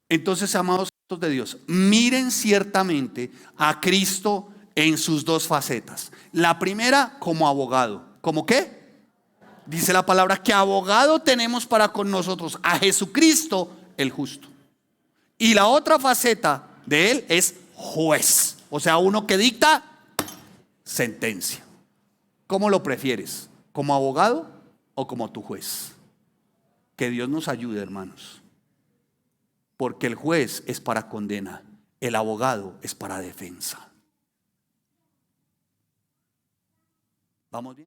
Entonces, amados de Dios, miren ciertamente a Cristo en sus dos facetas. La primera, como abogado. ¿Cómo qué? Dice la palabra que abogado tenemos para con nosotros a Jesucristo el justo. Y la otra faceta de él es juez. O sea, uno que dicta sentencia. ¿Cómo lo prefieres? ¿Como abogado o como tu juez? Que Dios nos ayude, hermanos. Porque el juez es para condena, el abogado es para defensa. ¿Vamos bien?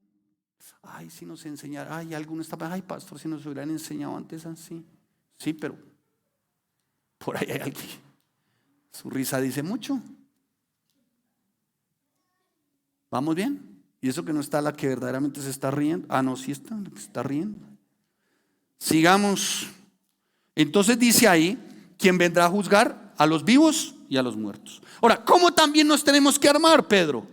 Ay, si nos enseñaran, ay, alguno está, ay, pastor, si nos hubieran enseñado antes así. Sí, pero por ahí hay alguien. Su risa dice mucho. ¿Vamos bien? Y eso que no está la que verdaderamente se está riendo. Ah, no, sí está, la que se está riendo. Sigamos. Entonces dice ahí, ¿quién vendrá a juzgar? A los vivos y a los muertos. Ahora, ¿cómo también nos tenemos que armar, Pedro?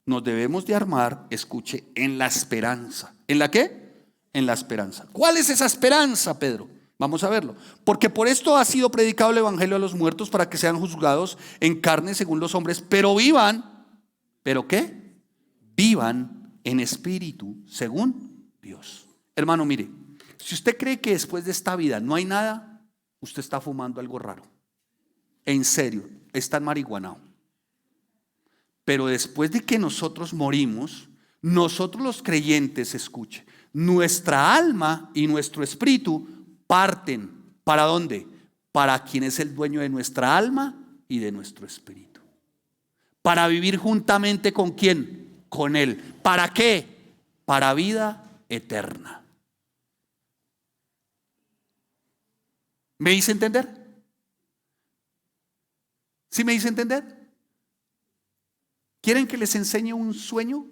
Nos debemos de armar, escuche, en la esperanza. ¿En la qué? En la esperanza. ¿Cuál es esa esperanza, Pedro? Vamos a verlo. Porque por esto ha sido predicado el evangelio a los muertos, para que sean juzgados en carne según los hombres, pero vivan. ¿Pero qué? Vivan en espíritu según Dios. Hermano, mire, si usted cree que después de esta vida no hay nada, usted está fumando algo raro. En serio, está marihuanao. Pero después de que nosotros morimos, nosotros los creyentes, escuche, nuestra alma y nuestro espíritu parten. ¿Para dónde? Para quien es el dueño de nuestra alma y de nuestro espíritu. Para vivir juntamente con quién. Con Él. ¿Para qué? Para vida eterna. ¿Me hice entender? ¿Sí me hice entender? ¿Quieren que les enseñe un sueño?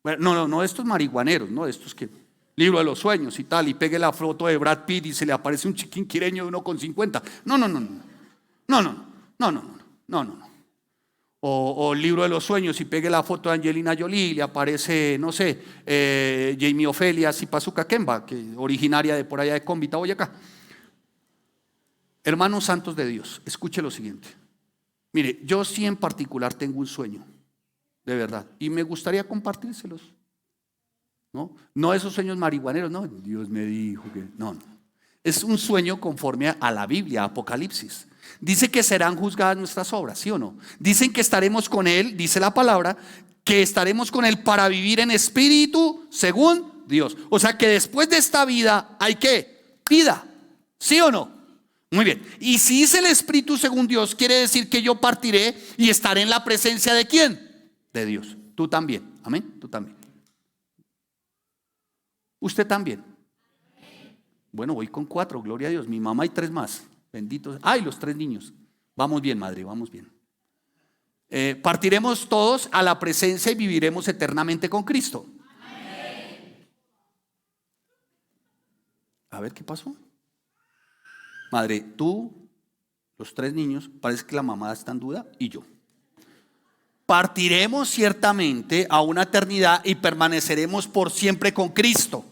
Bueno, no estos marihuaneros, no estos que libro de los sueños y tal, y pegue la foto de Brad Pitt y se le aparece un chiquinquireño de 1,50. No. O el libro de los sueños y pegue la foto de Angelina Jolie y le aparece, no sé, Jamie Ofelia Zipazuca Kemba, que originaria de por allá de Cómbita, Boyacá. Hermanos santos de Dios, escuche lo siguiente. Mire, yo sí en particular tengo un sueño, de verdad, y me gustaría compartírselos. No esos sueños marihuaneros, no, Dios me dijo que no. Es un sueño conforme a la Biblia, Apocalipsis. Dice que serán juzgadas nuestras obras, ¿sí o no? Dicen que estaremos con Él, dice la palabra, que estaremos con Él para vivir en espíritu según Dios. O sea que después de esta vida hay ¿qué? Vida, ¿sí o no? Muy bien. Y si dice el espíritu según Dios, quiere decir que yo partiré y estaré en la presencia ¿de quién? De Dios. Tú también, amén, tú también. Usted también. Bueno, voy con 4, gloria a Dios. Mi mamá y 3 más. Benditos. Ay, los 3 niños. Vamos bien, madre, vamos bien. Partiremos todos a la presencia y viviremos eternamente con Cristo. A ver, ¿qué pasó? Madre, tú, los 3 niños, parece que la mamá está en duda, y yo. Partiremos ciertamente a una eternidad y permaneceremos por siempre con Cristo.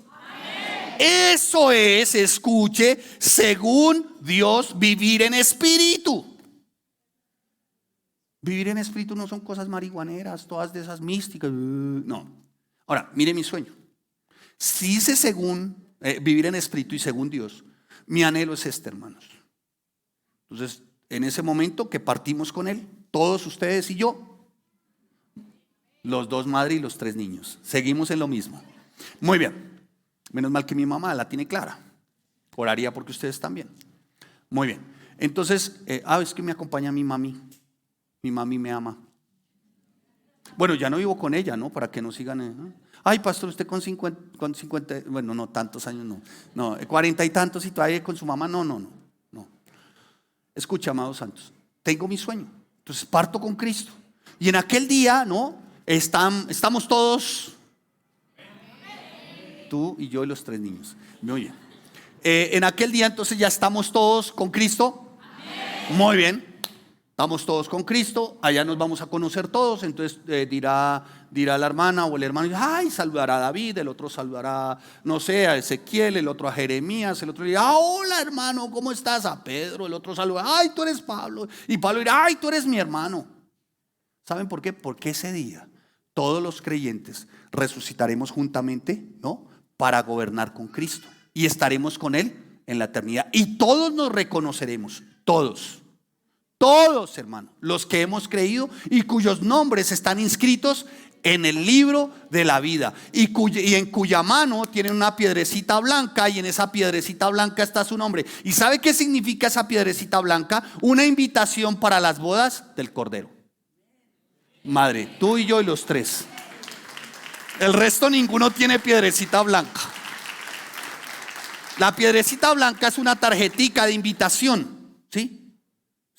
Eso es, escuche, según Dios, vivir en espíritu. Vivir en espíritu no son cosas marihuaneras, todas de esas místicas. No. Ahora, mire mi sueño. Si dice según vivir en espíritu y según Dios, mi anhelo es este, hermanos. Entonces, en ese momento que partimos con Él, todos ustedes y yo, los 2 madres y los 3 niños, seguimos en lo mismo. Muy bien. Menos mal que mi mamá la tiene clara. Oraría porque ustedes también. Muy bien. Entonces, es que me acompaña mi mami. Mi mami me ama. Bueno, ya no vivo con ella, ¿no? Para que no sigan. Ay, pastor, usted con 50, bueno, no, tantos años no, 40 y tantos y todavía con su mamá, no. Escucha, amados santos, tengo mi sueño. Entonces parto con Cristo. Y en aquel día, ¿no? Estamos todos. Tú y yo y los 3 niños. Muy bien. En aquel día entonces ya estamos todos con Cristo. Muy bien. Estamos todos con Cristo, allá nos vamos a conocer todos. Entonces dirá la hermana o el hermano, ay, saludará a David, el otro saludará, no sé, a Ezequiel, el otro a Jeremías, el otro dirá, hola hermano, ¿cómo estás? A Pedro, el otro saluda, ay, tú eres Pablo. Y Pablo dirá, ay, tú eres mi hermano. ¿Saben por qué? Porque ese día todos los creyentes resucitaremos juntamente, ¿no? Para gobernar con Cristo y estaremos con Él en la eternidad. Y todos nos reconoceremos, todos. Todos, hermano, los que hemos creído y cuyos nombres están inscritos en el libro de la vida y en cuya mano tienen una piedrecita blanca, y en esa piedrecita blanca está su nombre. ¿Y sabe qué significa esa piedrecita blanca? Una invitación para las bodas del Cordero. Madre, tú y yo y los tres. El resto ninguno tiene piedrecita blanca. La piedrecita blanca es una tarjetica de invitación, ¿sí?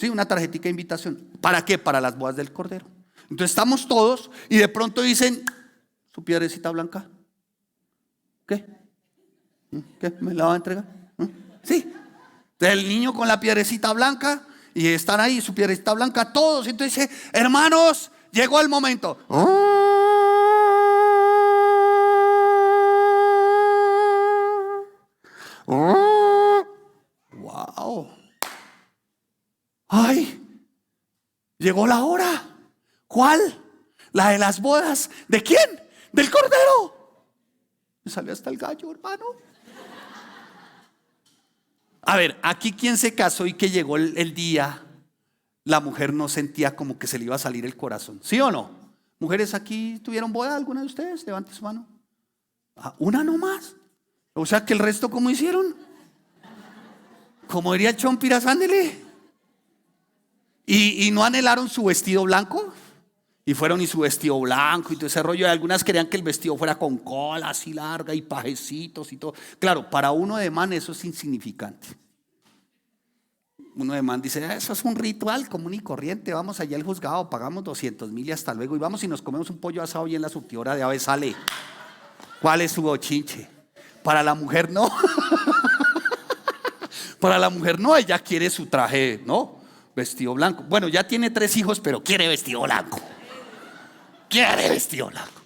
Sí, una tarjetita de invitación. ¿Para qué? Para las bodas del Cordero. Entonces estamos todos y de pronto dicen, ¿su piedrecita blanca? ¿Qué? ¿Qué? ¿Me la va a entregar? Sí. Entonces el niño con la piedrecita blanca y están ahí, su piedrecita blanca, todos. Entonces dice, hermanos, llegó el momento. Wow. Ay, llegó la hora. ¿Cuál? La de las bodas. ¿De quién? Del Cordero. Me salió hasta el gallo, hermano. A ver, aquí quién se casó y que llegó el día, la mujer no sentía como que se le iba a salir el corazón, ¿sí o no? Mujeres, aquí tuvieron boda, ¿alguna de ustedes? Levante su mano. Una nomás. O sea que el resto, ¿cómo hicieron? Como diría el Chompiras, ándele. Y no anhelaron su vestido blanco. Y fueron y su vestido blanco y todo ese rollo. Y algunas querían que el vestido fuera con cola así larga y pajecitos y todo. Claro, para uno de man eso es insignificante. Uno de man dice, eso es un ritual común y corriente. Vamos allá al juzgado, pagamos 200,000 y hasta luego. Y vamos y nos comemos un pollo asado y en la surtidora de ave sale. ¿Cuál es su bochinche? Para la mujer no. Para la mujer no, ella quiere su traje, ¿no? Vestido blanco. Bueno, ya tiene 3 hijos, pero quiere vestido blanco. Quiere vestido blanco.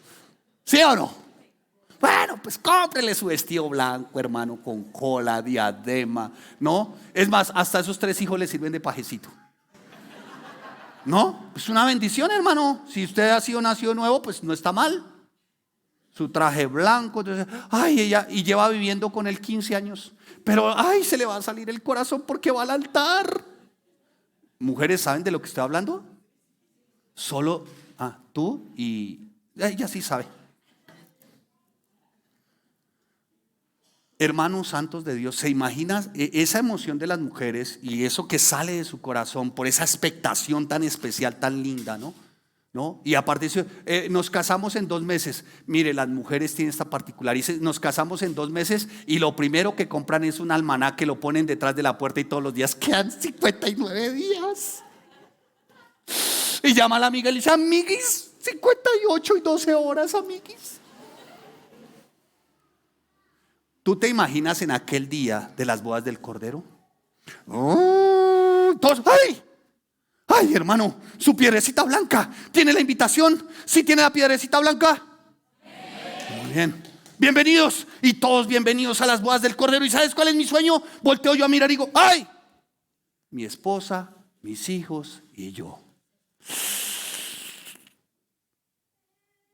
¿Sí o no? Bueno, pues cómprele su vestido blanco, hermano, con cola, diadema, ¿no? Es más, hasta esos 3 hijos le sirven de pajecito. ¿No? Es una bendición, hermano. Si usted ha sido nacido nuevo, pues no está mal. Su traje blanco, entonces, ay, ella, y lleva viviendo con él 15 años. Pero, ay, se le va a salir el corazón porque va al altar. Mujeres, ¿saben de lo que estoy hablando? Solo tú y ella sí sabe. Hermanos santos de Dios, ¿se imagina esa emoción de las mujeres y eso que sale de su corazón por esa expectación tan especial, tan linda, ¿no? Y aparte nos casamos en 2 meses. Mire, las mujeres tienen esta particularidad. Nos casamos en 2 meses y lo primero que compran es un almanaque, lo ponen detrás de la puerta y todos los días quedan 59 días. Y llama a la amiga y le dice, amiguis, 58 y 12 horas, amiguis. ¿Tú te imaginas en aquel día de las bodas del Cordero? Todos, ¡ay! Ay, hermano, su piedrecita blanca. ¿Tiene la invitación? ¿Sí tiene la piedrecita blanca? Muy bien. Bienvenidos. Y todos bienvenidos a las bodas del Cordero. ¿Y sabes cuál es mi sueño? Volteo yo a mirar y digo, ¡ay! Mi esposa, mis hijos y yo.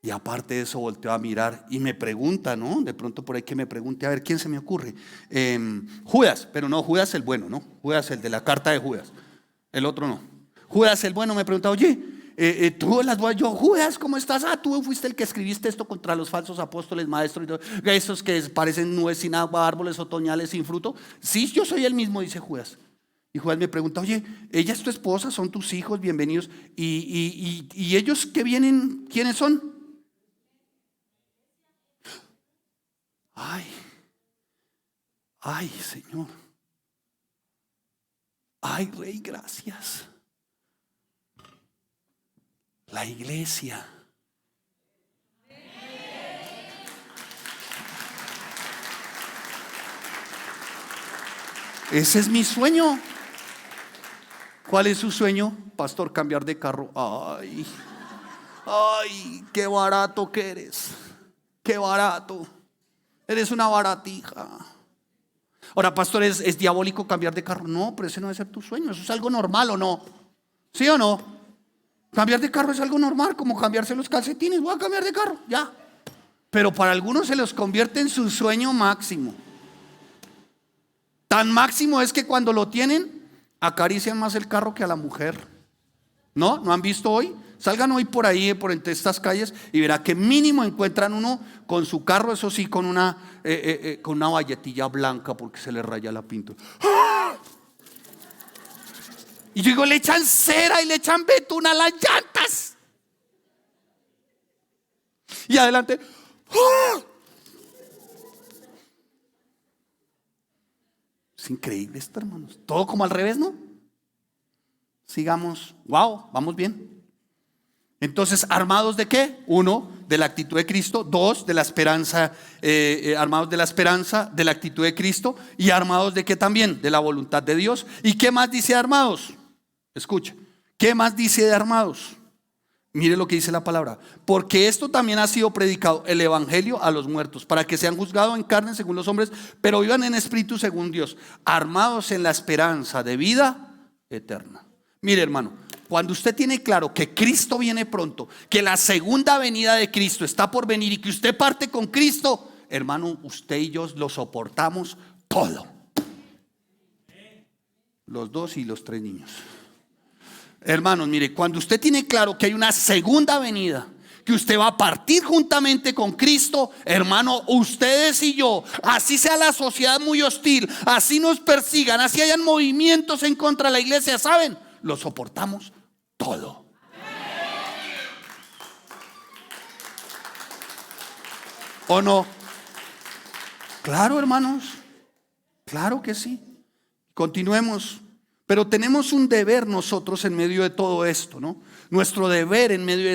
Y aparte de eso volteo a mirar y me pregunta, ¿no? De pronto por ahí que me pregunte, a ver, ¿quién se me ocurre? Judas, pero no, Judas el bueno, ¿no? Judas el de la carta de Judas. El otro no. Judas el bueno me pregunta, oye, tú las bodas, yo, Judas, ¿cómo estás? Tú fuiste el que escribiste esto contra los falsos apóstoles, maestros, y todo, esos que parecen nubes sin agua, árboles otoñales sin fruto. Sí, yo soy el mismo, dice Judas. Y Judas me pregunta, oye, ella es tu esposa, son tus hijos, bienvenidos. ¿Y ellos que vienen, quiénes son? Ay, Señor. Ay, Rey, gracias. La iglesia. Ese es mi sueño. ¿Cuál es su sueño? Pastor, cambiar de carro. Ay, ay, qué barato que eres. Qué barato. Eres una baratija. Ahora, pastor, ¿es diabólico cambiar de carro? No, pero ese no debe ser tu sueño. Eso es algo normal, ¿o no? ¿Sí o no? Cambiar de carro es algo normal, como cambiarse los calcetines. Voy a cambiar de carro, ya. Pero para algunos se los convierte en su sueño máximo. Tan máximo es que cuando lo tienen, acarician más el carro que a la mujer. ¿No? ¿No han visto hoy? Salgan hoy por ahí, por entre estas calles, y verá que mínimo encuentran uno con su carro, eso sí, con una valletilla blanca porque se le raya la pintura. ¡Ah! Y yo digo, le echan cera y le echan betún a las llantas. Y adelante. ¡Ah! Es increíble esto, hermanos. Todo como al revés, ¿no? Sigamos. Wow, vamos bien. Entonces, ¿armados de qué? 1, de la actitud de Cristo. 2, de la esperanza, armados de la esperanza, de la actitud de Cristo. ¿Y armados de qué también? De la voluntad de Dios. ¿Y qué más dice armados? Escucha, ¿qué más dice de armados? Mire lo que dice la palabra. Porque esto también ha sido predicado, el evangelio a los muertos, para que sean juzgados en carne según los hombres, pero vivan en espíritu según Dios, armados en la esperanza de vida eterna. Mire, hermano, cuando usted tiene claro que Cristo viene pronto, que la segunda venida de Cristo está por venir y que usted parte con Cristo, hermano, usted y yo lo soportamos todo. Los 2 y los 3 niños. Hermanos, mire, cuando usted tiene claro que hay una segunda venida, que usted va a partir juntamente con Cristo, hermano, ustedes y yo, así sea la sociedad muy hostil, así nos persigan, así hayan movimientos en contra de la iglesia, ¿saben? Lo soportamos todo. ¿O no? Claro, hermanos, claro que sí. Continuemos. Pero tenemos un deber nosotros en medio de todo esto, ¿no? Nuestro deber en medio de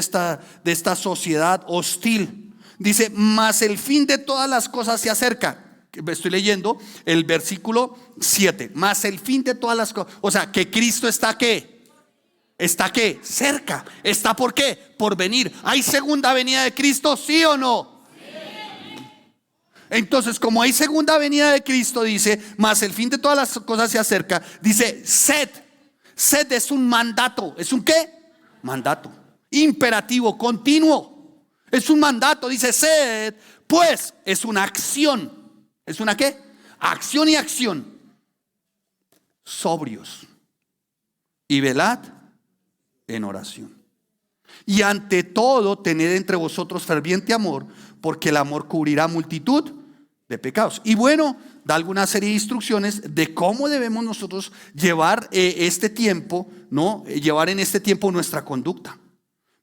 esta sociedad hostil. Dice, mas el fin de todas las cosas se acerca. Estoy leyendo el versículo 7. Mas el fin de todas las cosas. O sea, que Cristo está ¿qué? ¿Está qué? Cerca. ¿Está por qué? Por venir. ¿Hay segunda venida de Cristo? ¿Sí o no? Entonces, como hay segunda venida de Cristo, dice, mas el fin de todas las cosas se acerca. Dice, sed. Sed es un mandato. ¿Es un qué? Mandato. Imperativo, continuo. Es un mandato. Dice, sed, pues es una acción. ¿Es una qué? Acción y acción. Sobrios. Y velad en oración. Y ante todo, tened entre vosotros ferviente amor, porque el amor cubrirá multitud de pecados. Y bueno, da alguna serie de instrucciones de cómo debemos nosotros llevar este tiempo, ¿no? Llevar en este tiempo nuestra conducta.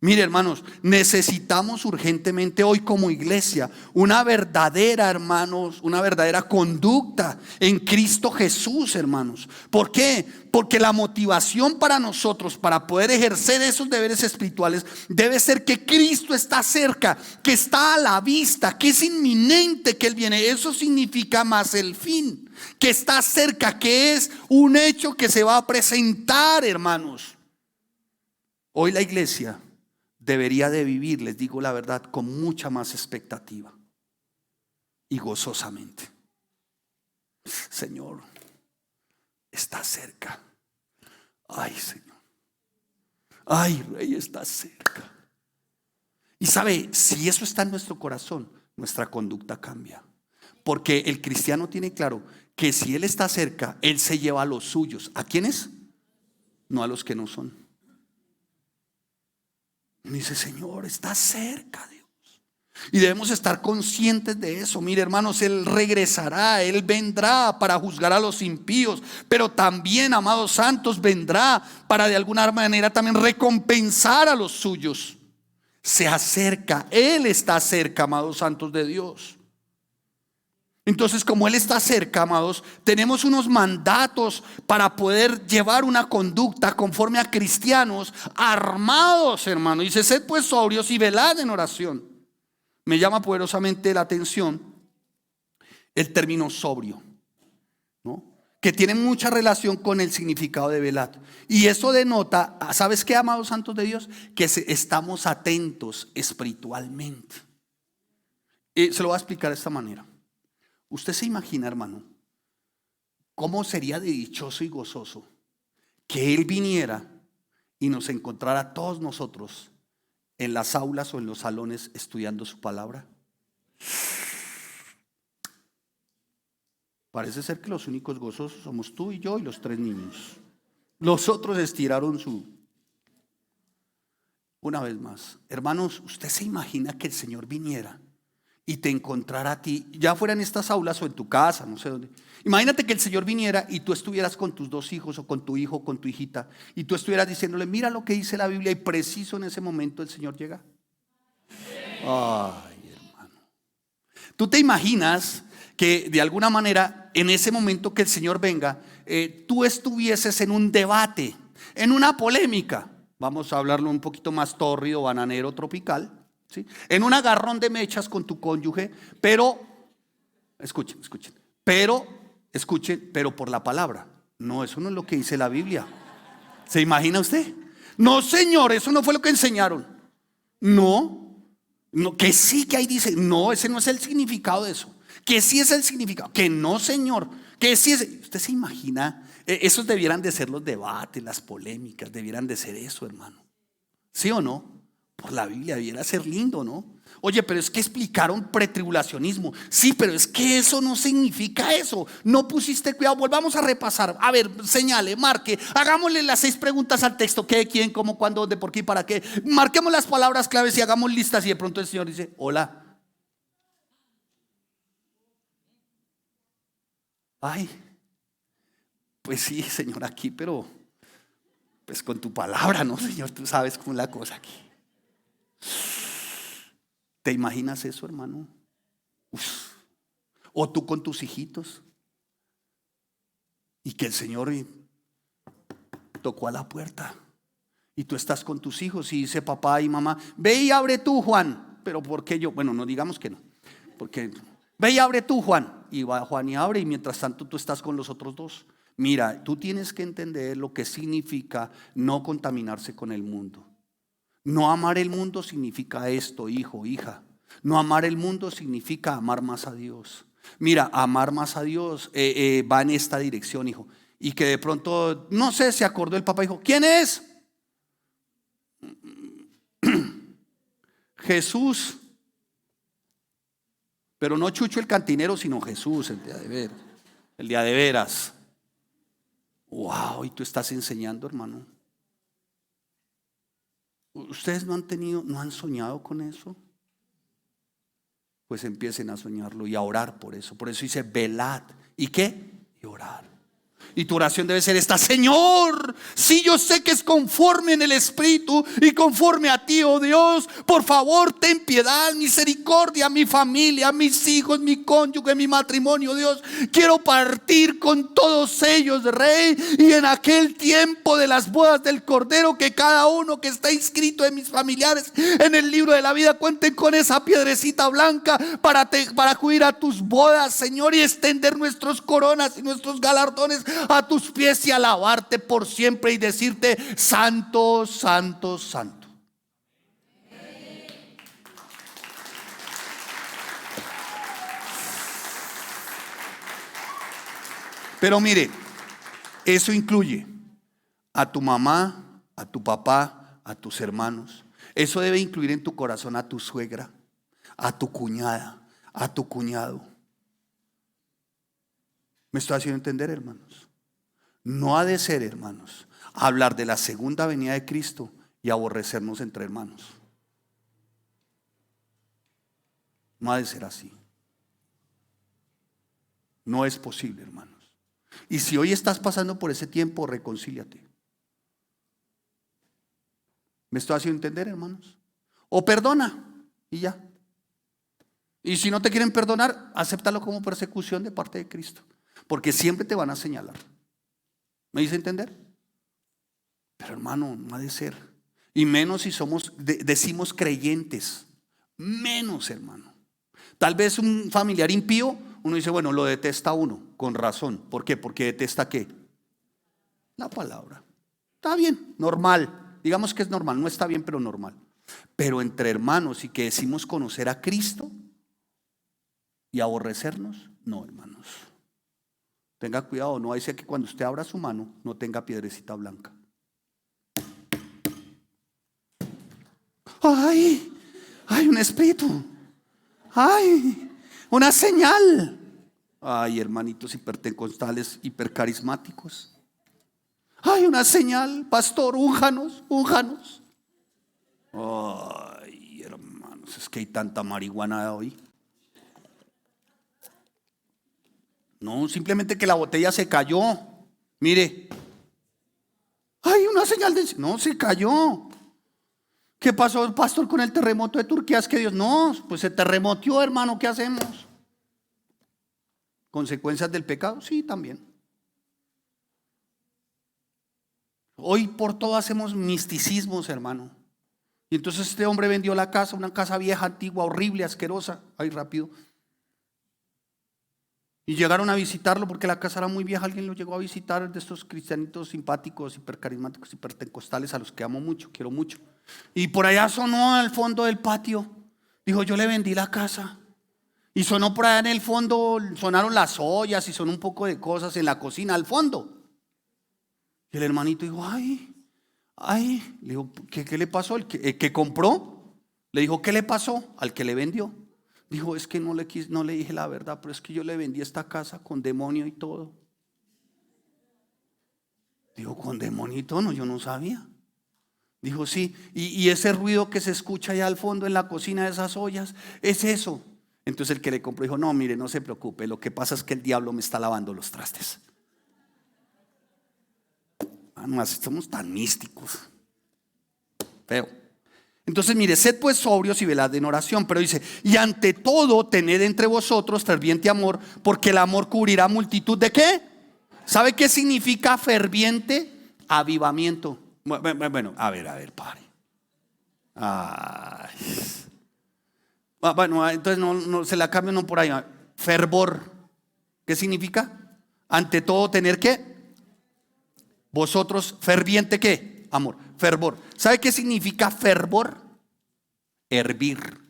Mire, hermanos, necesitamos urgentemente hoy como iglesia una verdadera, hermanos, una verdadera conducta en Cristo Jesús, hermanos. ¿Por qué? Porque la motivación para nosotros, para poder ejercer esos deberes espirituales, debe ser que Cristo está cerca, que está a la vista, que es inminente que Él viene. Eso significa más el fin, que está cerca, que es un hecho que se va a presentar, hermanos. Hoy la iglesia debería de vivir, les digo la verdad, con mucha más expectativa y gozosamente. Señor, está cerca. Ay, Señor. Ay, Rey, está cerca. Y sabe, si eso está en nuestro corazón, nuestra conducta cambia. Porque el cristiano tiene claro que si Él está cerca, Él se lleva a los suyos. ¿A quiénes? No a los que no son. Y dice, Señor, está cerca, Dios. Y debemos estar conscientes de eso. Mire, hermanos, Él regresará, Él vendrá para juzgar a los impíos, pero también, amados santos, vendrá para de alguna manera también recompensar a los suyos. Se acerca, Él está cerca, amados santos de Dios. Entonces, como Él está cerca, amados, tenemos unos mandatos para poder llevar una conducta conforme a cristianos armados, hermano. Dice, sed pues sobrios y velad en oración. Me llama poderosamente la atención el término sobrio, ¿no? que tienen mucha relación con el significado de velad. Y eso denota, ¿sabes qué, amados santos de Dios? Que estamos atentos espiritualmente. Se lo voy a explicar de esta manera. Usted se imagina, hermano, cómo sería de dichoso y gozoso que Él viniera y nos encontrara a todos nosotros en las aulas o en los salones estudiando su palabra. Parece ser que los únicos gozosos somos tú y yo y los 3 niños. Los otros estiraron su... Una vez más, hermanos, ¿usted se imagina que el Señor viniera y te encontrara a ti, ya fuera en estas aulas o en tu casa, no sé dónde? Imagínate que el Señor viniera y tú estuvieras con tus 2 hijos o con tu hijo o con tu hijita y tú estuvieras diciéndole, mira lo que dice la Biblia, y preciso en ese momento el Señor llega. Ay, hermano. ¿Tú te imaginas que de alguna manera en ese momento que el Señor venga, tú estuvieses en un debate, en una polémica? Vamos a hablarlo un poquito más tórrido, bananero, tropical, ¿sí? En un agarrón de mechas con tu cónyuge, pero, escuchen, pero por la palabra. No, eso no es lo que dice la Biblia. ¿Se imagina usted? No, señor, eso no fue lo que enseñaron. No, que sí, que ahí dice, no, ese no es el significado de eso. Que sí es el significado, que no, señor, que sí es. ¿Usted se imagina? Esos debieran de ser los debates, las polémicas, debieran de ser eso, hermano. ¿Sí o no? Por la Biblia debiera ser lindo, ¿no? Oye, pero es que explicaron pretribulacionismo. Sí, pero es que eso no significa eso. No pusiste cuidado. Volvamos a repasar. A ver, señale, marque. Hagámosle las 6 preguntas al texto. ¿Qué, quién, cómo, cuándo, dónde, por qué y para qué? Marquemos las palabras claves y hagamos listas. Y de pronto el Señor dice, hola. Ay, pues sí, Señor, aquí, pero pues con tu palabra, ¿no, Señor? Tú sabes cómo es la cosa aquí. ¿Te imaginas eso, hermano? Uf. O tú con tus hijitos y que el Señor tocó a la puerta y tú estás con tus hijos y dice papá y mamá, ve y abre tú, Juan. Pero ¿por qué yo? Bueno, no digamos que no, porque ve y abre tú, Juan. Y va Juan y abre, y mientras tanto tú estás con los otros 2. Mira, tú tienes que entender lo que significa no contaminarse con el mundo. No amar el mundo significa esto, hijo, hija. No amar el mundo significa amar más a Dios. Mira, amar más a Dios va en esta dirección, hijo. Y que de pronto, no sé, se acordó el papá y dijo, ¿quién es? Jesús. Pero no Chucho el cantinero, sino Jesús, el día de veras. Wow, y tú estás enseñando, hermano. ¿Ustedes no han soñado con eso? Pues empiecen a soñarlo y a orar por eso. Por eso dice velad. ¿Y qué? Y orar. Y tu oración debe ser esta: Señor, si yo sé que es conforme en el Espíritu y conforme a ti, oh Dios, por favor ten piedad, misericordia a mi familia, a mis hijos, mi cónyuge, mi matrimonio, Dios. Quiero partir con todos ellos, Rey, y en aquel tiempo de las bodas del Cordero, que cada uno que está inscrito de mis familiares en el libro de la vida cuenten con esa piedrecita blanca para acudir a tus bodas, Señor, y extender nuestras coronas y nuestros galardones a tus pies y alabarte por siempre y decirte: santo, santo, santo. Pero mire, eso incluye a tu mamá, a tu papá, a tus hermanos. Eso debe incluir en tu corazón a tu suegra, a tu cuñada, a tu cuñado. ¿Me estoy haciendo entender, hermanos? No ha de ser, hermanos, hablar de la segunda venida de Cristo y aborrecernos entre hermanos. No ha de ser así. No es posible, hermanos. Y si hoy estás pasando por ese tiempo, reconcíliate. ¿Me estoy haciendo entender, hermanos? O perdona y ya. Y si no te quieren perdonar, acéptalo como persecución de parte de Cristo, porque siempre te van a señalar. ¿Me hice entender? Pero hermano, no ha de ser. Y menos si decimos creyentes. Menos, hermano. Tal vez un familiar impío, uno dice, bueno, lo detesta uno, con razón. ¿Por qué? Porque detesta ¿qué? La palabra. Está bien, normal. Digamos que es normal, no está bien, pero normal. Pero entre hermanos y que decimos conocer a Cristo y aborrecernos, no, hermanos. Tenga cuidado, no dice que cuando usted abra su mano no tenga piedrecita blanca. Ay, hay un espíritu. Ay, una señal. Ay, hermanitos hipertecostales, hipercarismáticos. Ay, una señal, pastor, únjanos, únjanos. Ay, hermanos, es que hay tanta marihuana hoy. No, simplemente que la botella se cayó. Mire. Ay, una señal de... No, se cayó. ¿Qué pasó, pastor, con el terremoto de Turquía? Es que Dios, no, pues se terremoteó, hermano, ¿qué hacemos? ¿Consecuencias del pecado? Sí, también. Hoy por todo hacemos misticismos, hermano. Y entonces este hombre vendió la casa, una casa vieja, antigua, horrible, asquerosa. Ay, rápido. Y llegaron a visitarlo porque la casa era muy vieja. Alguien lo llegó a visitar, de estos cristianitos simpáticos, hipercarismáticos, hiperpentecostales, a los que amo mucho, quiero mucho. Y por allá sonó al fondo del patio. Dijo, yo le vendí la casa. Y sonó por allá en el fondo, sonaron las ollas y sonó un poco de cosas en la cocina, al fondo. Y el hermanito dijo, ay, le dijo, ¿qué le pasó? El que compró, le dijo, ¿qué le pasó? Al que le vendió. Dijo, es que no le dije la verdad, pero es que yo le vendí esta casa con demonio y todo. Dijo, ¿con demonio y todo? No, yo no sabía. Dijo, sí, y ese ruido que se escucha allá al fondo en la cocina de esas ollas, es eso. Entonces el que le compró dijo, no, mire, no se preocupe, lo que pasa es que el diablo me está lavando los trastes. No, somos tan místicos. Feo. Entonces mire, sed pues sobrios y velad en oración. Pero dice, y ante todo tened entre vosotros ferviente amor, porque el amor cubrirá multitud de ¿qué? ¿Sabe qué significa ferviente? Avivamiento. Bueno, a ver, pare. Ay. Bueno, entonces no se la cambio no por ahí. Fervor. ¿Qué significa? Ante todo tener ¿qué? Vosotros ferviente ¿qué? Amor. Fervor. ¿Sabe qué significa fervor? Hervir.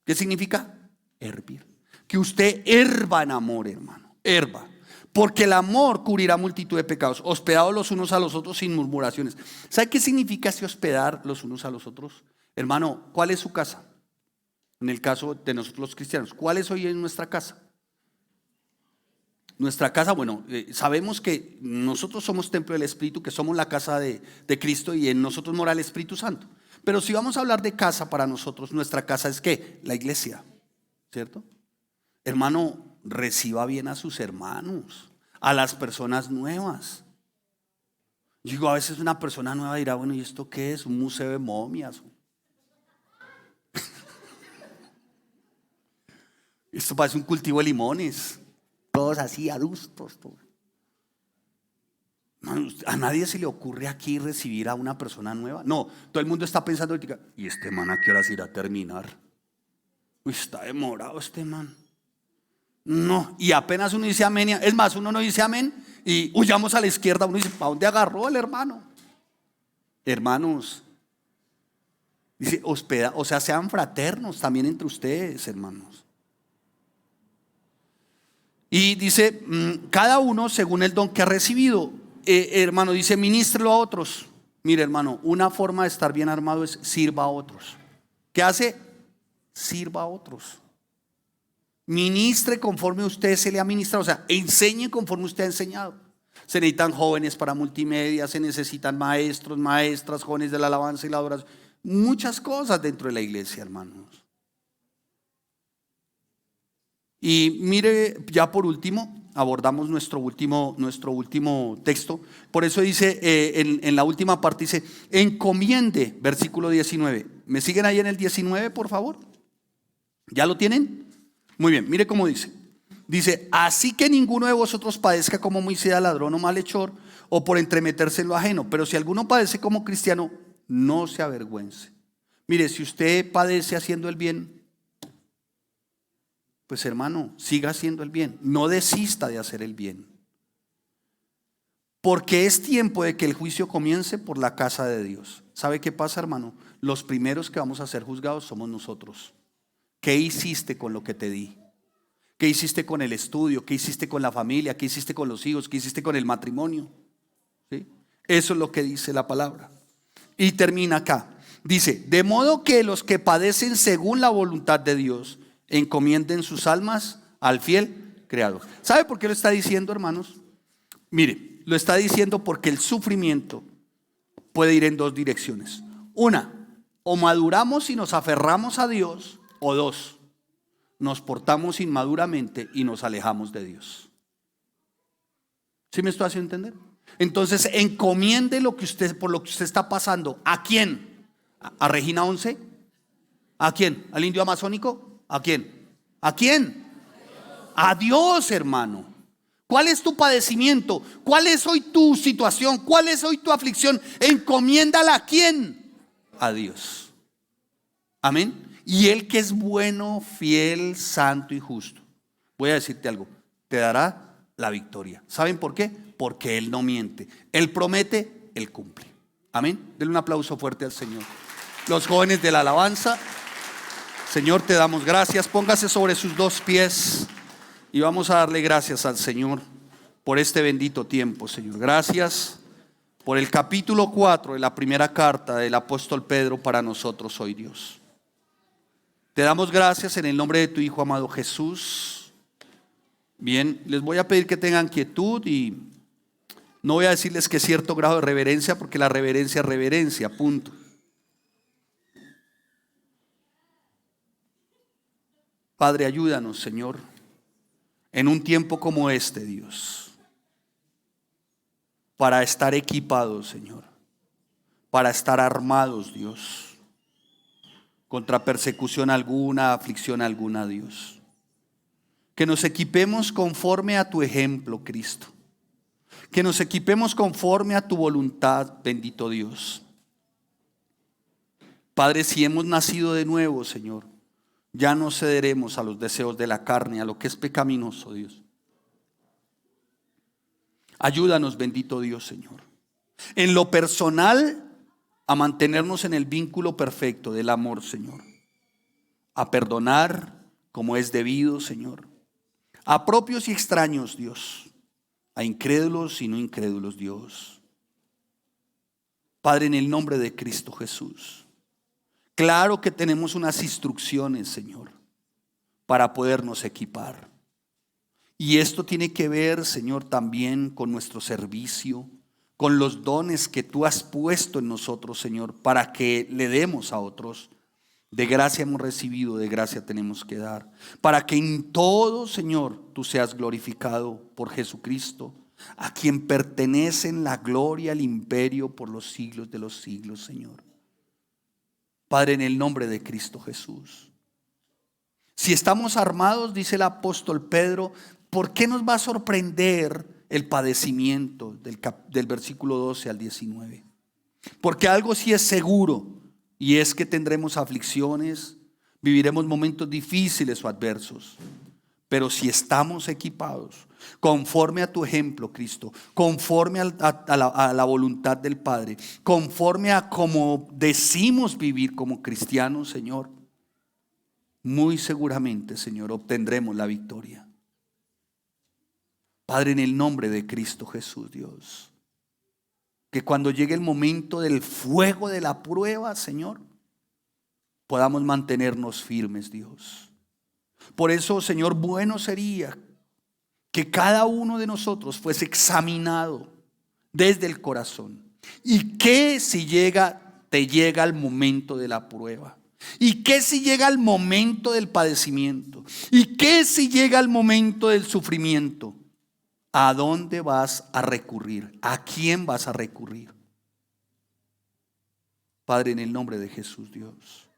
¿Qué significa? Hervir. Que usted herva en amor, hermano. Herva. Porque el amor cubrirá multitud de pecados. Hospedados los unos a los otros sin murmuraciones. ¿Sabe qué significa ese hospedar los unos a los otros? Hermano, ¿cuál es su casa? En el caso de nosotros los cristianos, ¿cuál es hoy en nuestra casa? Nuestra casa, bueno, sabemos que nosotros somos templo del Espíritu, que somos la casa de Cristo y en nosotros mora el Espíritu Santo. Pero si vamos a hablar de casa para nosotros, nuestra casa es ¿qué? La iglesia, ¿cierto? Hermano, reciba bien a sus hermanos, a las personas nuevas. Yo digo, a veces una persona nueva dirá, bueno, ¿y esto qué es? Un museo de momias. Esto parece un cultivo de limones. Todos así, adustos. ¿A nadie se le ocurre aquí recibir a una persona nueva? No, todo el mundo está pensando, ¿y este man a qué horas irá a terminar? Uy, está demorado este man. No, y apenas uno dice amén, es más, uno no dice amén y huyamos a la izquierda, uno dice, ¿para dónde agarró el hermano? Hermanos, dice, hospeda, o sea, sean fraternos también entre ustedes, hermanos. Y dice, cada uno según el don que ha recibido, hermano, dice, ministrelo a otros. Mire, hermano, una forma de estar bien armado es sirva a otros. ¿Qué hace? Sirva a otros. Ministre conforme usted se le ha ministrado, o sea, enseñe conforme usted ha enseñado. Se necesitan jóvenes para multimedia, se necesitan maestros, maestras, jóvenes de la alabanza y la adoración. Muchas cosas dentro de la iglesia, hermanos. Y mire, ya por último, abordamos nuestro último texto. Por eso dice, en la última parte dice, encomiende, versículo 19. ¿Me siguen ahí en el 19, por favor? ¿Ya lo tienen? Muy bien, mire cómo dice. Dice, así que ninguno de vosotros padezca como homicida, ladrón o malhechor, o por entremeterse en lo ajeno. Pero si alguno padece como cristiano, no se avergüence. Mire, si usted padece haciendo el bien, pues hermano, siga haciendo el bien. No desista de hacer el bien. Porque es tiempo de que el juicio comience por la casa de Dios. ¿Sabe qué pasa, hermano? Los primeros que vamos a ser juzgados somos nosotros. ¿Qué hiciste con lo que te di? ¿Qué hiciste con el estudio? ¿Qué hiciste con la familia? ¿Qué hiciste con los hijos? ¿Qué hiciste con el matrimonio? ¿Sí? Eso es lo que dice la palabra. Y termina acá. Dice, de modo que los que padecen según la voluntad de Dios encomienden sus almas al fiel Creador. ¿Sabe por qué lo está diciendo, hermanos? Mire, lo está diciendo porque el sufrimiento puede ir en dos direcciones. Una, o maduramos y nos aferramos a Dios, o dos, nos portamos inmaduramente y nos alejamos de Dios. ¿Sí me estoy haciendo entender? Entonces, encomiende por lo que usted está pasando. ¿A quién? ¿A Regina 11? ¿A quién? ¿Al indio amazónico? ¿A quién? ¿A quién? A Dios, hermano. ¿Cuál es tu padecimiento? ¿Cuál es hoy tu situación? ¿Cuál es hoy tu aflicción? Encomiéndala ¿a quién? A Dios. Amén. Y Él que es bueno, fiel, santo y justo, voy a decirte algo, te dará la victoria. ¿Saben por qué? Porque Él no miente. Él promete, Él cumple. Amén. Denle un aplauso fuerte al Señor. Los jóvenes de la alabanza, Señor, te damos gracias. Póngase sobre sus dos pies y vamos a darle gracias al Señor por este bendito tiempo, Señor. Gracias por el capítulo 4 de la primera carta del apóstol Pedro para nosotros hoy, Dios. Te damos gracias en el nombre de tu Hijo amado Jesús. Bien, les voy a pedir que tengan quietud y no voy a decirles que cierto grado de reverencia, porque la reverencia es reverencia, punto. Padre, ayúdanos, Señor, en un tiempo como este, Dios, para estar equipados, Señor, para estar armados, Dios, contra persecución alguna, aflicción alguna, Dios. Que nos equipemos conforme a tu ejemplo, Cristo. Que nos equipemos conforme a tu voluntad, bendito Dios. Padre, si hemos nacido de nuevo, Señor, ya no cederemos a los deseos de la carne, a lo que es pecaminoso, Dios. Ayúdanos, bendito Dios, Señor. En lo personal, a mantenernos en el vínculo perfecto del amor, Señor. A perdonar como es debido, Señor. A propios y extraños, Dios. A incrédulos y no incrédulos, Dios. Padre, en el nombre de Cristo Jesús. Claro que tenemos unas instrucciones, Señor, para podernos equipar. Y esto tiene que ver, Señor, también con nuestro servicio, con los dones que tú has puesto en nosotros, Señor, para que le demos a otros. De gracia hemos recibido, de gracia tenemos que dar. Para que en todo, Señor, tú seas glorificado por Jesucristo, a quien pertenecen la gloria, el imperio por los siglos de los siglos, Señor. Padre, en el nombre de Cristo Jesús. Si estamos armados, dice el apóstol Pedro, ¿por qué nos va a sorprender el padecimiento del versículo 12 al 19? Porque algo sí es seguro, y es que tendremos aflicciones, viviremos momentos difíciles o adversos. Pero si estamos equipados, conforme a tu ejemplo, Cristo, conforme a la voluntad del Padre, conforme a como decimos vivir como cristianos, Señor, muy seguramente, Señor, obtendremos la victoria. Padre, en el nombre de Cristo Jesús, Dios, que cuando llegue el momento del fuego de la prueba, Señor, podamos mantenernos firmes, Dios. Por eso, Señor, bueno sería que cada uno de nosotros fuese examinado desde el corazón. ¿Y qué si te llega el momento de la prueba? ¿Y qué si llega el momento del padecimiento? ¿Y qué si llega el momento del sufrimiento? ¿A dónde vas a recurrir? ¿A quién vas a recurrir? Padre, en el nombre de Jesús, Dios,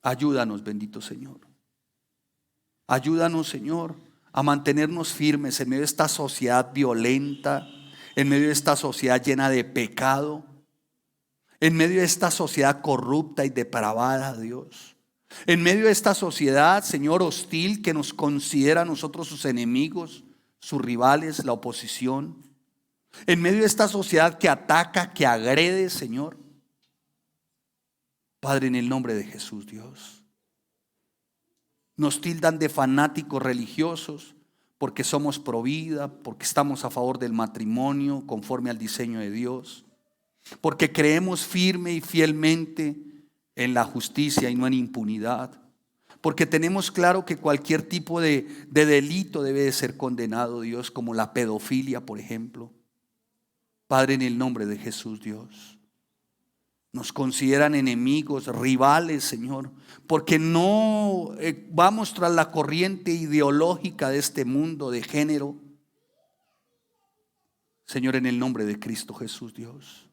ayúdanos, bendito Señor. Ayúdanos, Señor, a mantenernos firmes en medio de esta sociedad violenta, en medio de esta sociedad llena de pecado, en medio de esta sociedad corrupta y depravada, Dios. En medio de esta sociedad, Señor, hostil, que nos considera a nosotros sus enemigos, sus rivales, la oposición. En medio de esta sociedad que ataca, que agrede, Señor. Padre, en el nombre de Jesús, Dios. Nos tildan de fanáticos religiosos porque somos pro vida, porque estamos a favor del matrimonio conforme al diseño de Dios, porque creemos firme y fielmente en la justicia y no en impunidad, porque tenemos claro que cualquier tipo de delito debe de ser condenado, Dios, como la pedofilia, por ejemplo. Padre, en el nombre de Jesús, Dios. Nos consideran enemigos, rivales, Señor, porque no vamos tras la corriente ideológica de este mundo de género. Señor, en el nombre de Cristo Jesús, Dios.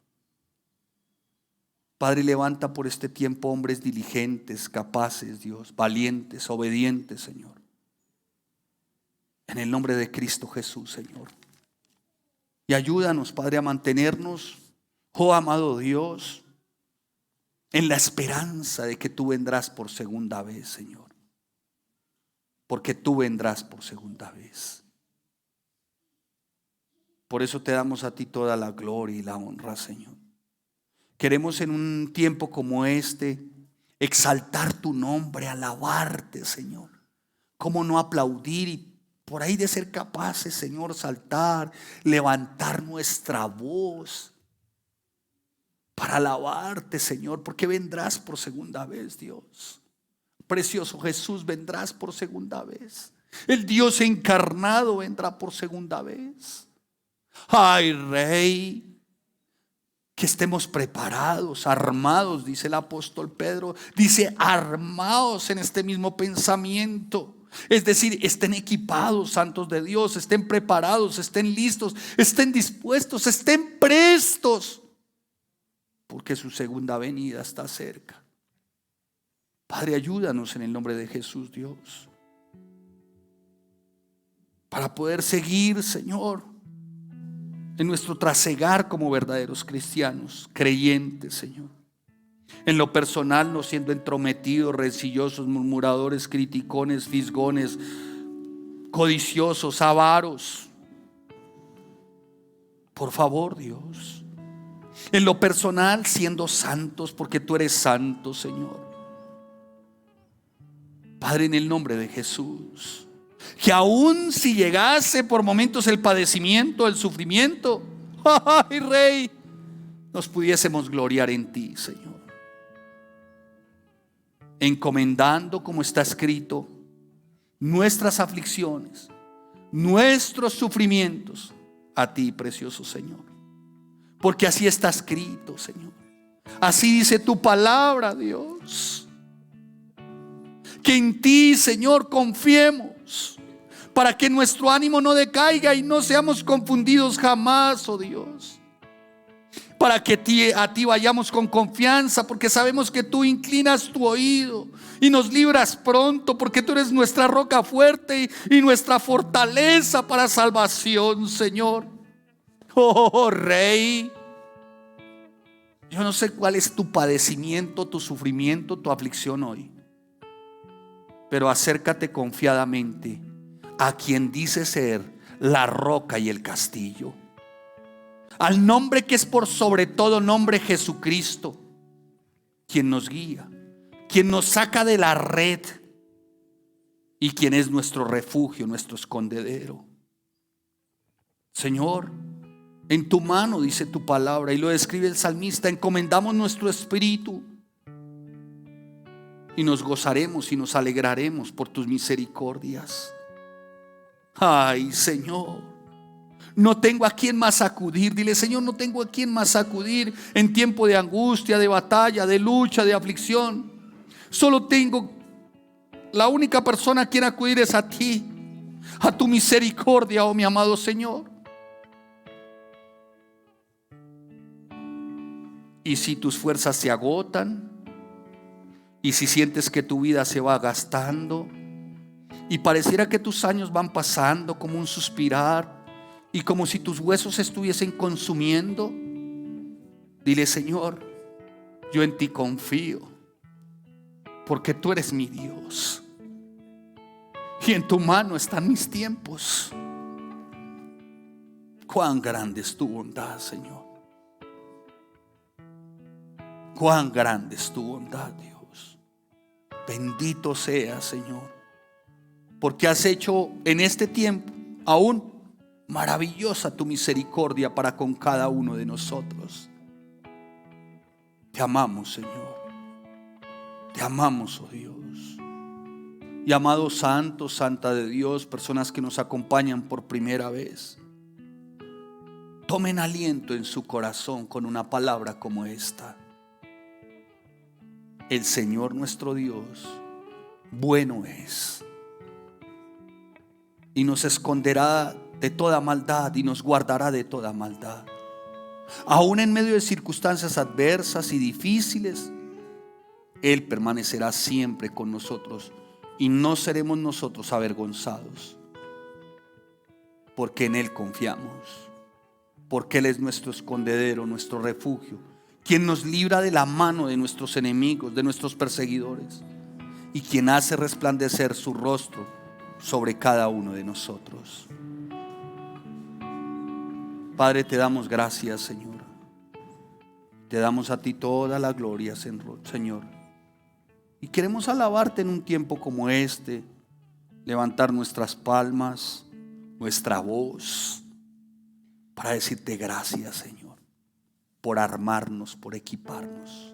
Padre, levanta por este tiempo hombres diligentes, capaces, Dios, valientes, obedientes, Señor. En el nombre de Cristo Jesús, Señor. Y ayúdanos, Padre, a mantenernos, oh amado Dios, en la esperanza de que tú vendrás por segunda vez, Señor. Porque tú vendrás por segunda vez. Por eso te damos a ti toda la gloria y la honra, Señor. Queremos en un tiempo como este exaltar tu nombre, alabarte, Señor. Cómo no aplaudir y por ahí de ser capaces, Señor, saltar, levantar nuestra voz para alabarte, Señor, porque vendrás por segunda vez, Dios. Precioso Jesús, vendrás por segunda vez. El Dios encarnado vendrá por segunda vez. Ay, Rey, que estemos preparados, armados, dice el apóstol Pedro. Dice armados en este mismo pensamiento. Es decir, estén equipados, santos de Dios, estén preparados, estén listos, estén dispuestos, estén prestos, porque su segunda venida está cerca. Padre, ayúdanos en el nombre de Jesús, Dios, para poder seguir, Señor, en nuestro trasegar como verdaderos cristianos, creyentes, Señor. En lo personal, no siendo entrometidos, rencillosos, murmuradores, criticones, fisgones, codiciosos, avaros. Por favor, Dios. En lo personal, siendo santos, porque tú eres santo, Señor. Padre, en el nombre de Jesús, que aún si llegase por momentos el padecimiento, el sufrimiento, ¡ay, Rey!, nos pudiésemos gloriar en ti, Señor. Encomendando, como está escrito, nuestras aflicciones, nuestros sufrimientos a ti, precioso Señor. Porque así está escrito, Señor. Así dice tu palabra, Dios. Que en ti, Señor, confiemos, para que nuestro ánimo no decaiga y no seamos confundidos jamás, oh Dios. Para que a ti vayamos con confianza, porque sabemos que tú inclinas tu oído y nos libras pronto, porque tú eres nuestra roca fuerte y nuestra fortaleza para salvación, Señor. Oh, Rey, yo no sé cuál es tu padecimiento, tu sufrimiento, tu aflicción hoy, pero acércate confiadamente a quien dice ser la roca y el castillo, al nombre que es por sobre todo nombre, Jesucristo, quien nos guía, quien nos saca de la red y quien es nuestro refugio, nuestro escondedero. Señor, en tu mano dice tu palabra, y lo describe el salmista, encomendamos nuestro espíritu y nos gozaremos y nos alegraremos por tus misericordias. Ay, Señor, no tengo a quién más acudir. Dile, Señor, no tengo a quién más acudir en tiempo de angustia, de batalla, de lucha, de aflicción. Solo tengo, la única persona a quien acudir es a ti, a tu misericordia, oh mi amado Señor. Y si tus fuerzas se agotan, y si sientes que tu vida se va gastando, y pareciera que tus años van pasando como un suspirar, y como si tus huesos se estuviesen consumiendo, dile, Señor, yo en ti confío. porque tú eres mi Dios y en tu mano están mis tiempos. Cuán grande es tu bondad, Señor. Cuán grande es tu bondad, Dios. Bendito sea, Señor, porque has hecho en este tiempo aún maravillosa tu misericordia para con cada uno de nosotros. Te amamos, Señor. Te amamos, oh Dios. Y amado santo, santa de Dios, personas que nos acompañan por primera vez, tomen aliento en su corazón con una palabra como esta. El Señor nuestro Dios bueno es, y nos esconderá de toda maldad y nos guardará de toda maldad. Aún en medio de circunstancias adversas y difíciles, Él permanecerá siempre con nosotros y no seremos nosotros avergonzados, porque en Él confiamos, porque Él es nuestro escondedero, nuestro refugio, quien nos libra de la mano de nuestros enemigos, de nuestros perseguidores, y quien hace resplandecer su rostro sobre cada uno de nosotros. Padre, te damos gracias, Señor. Te damos a ti toda la gloria, Señor. Y queremos alabarte en un tiempo como este, levantar nuestras palmas, nuestra voz, para decirte gracias, Señor, por armarnos, por equiparnos.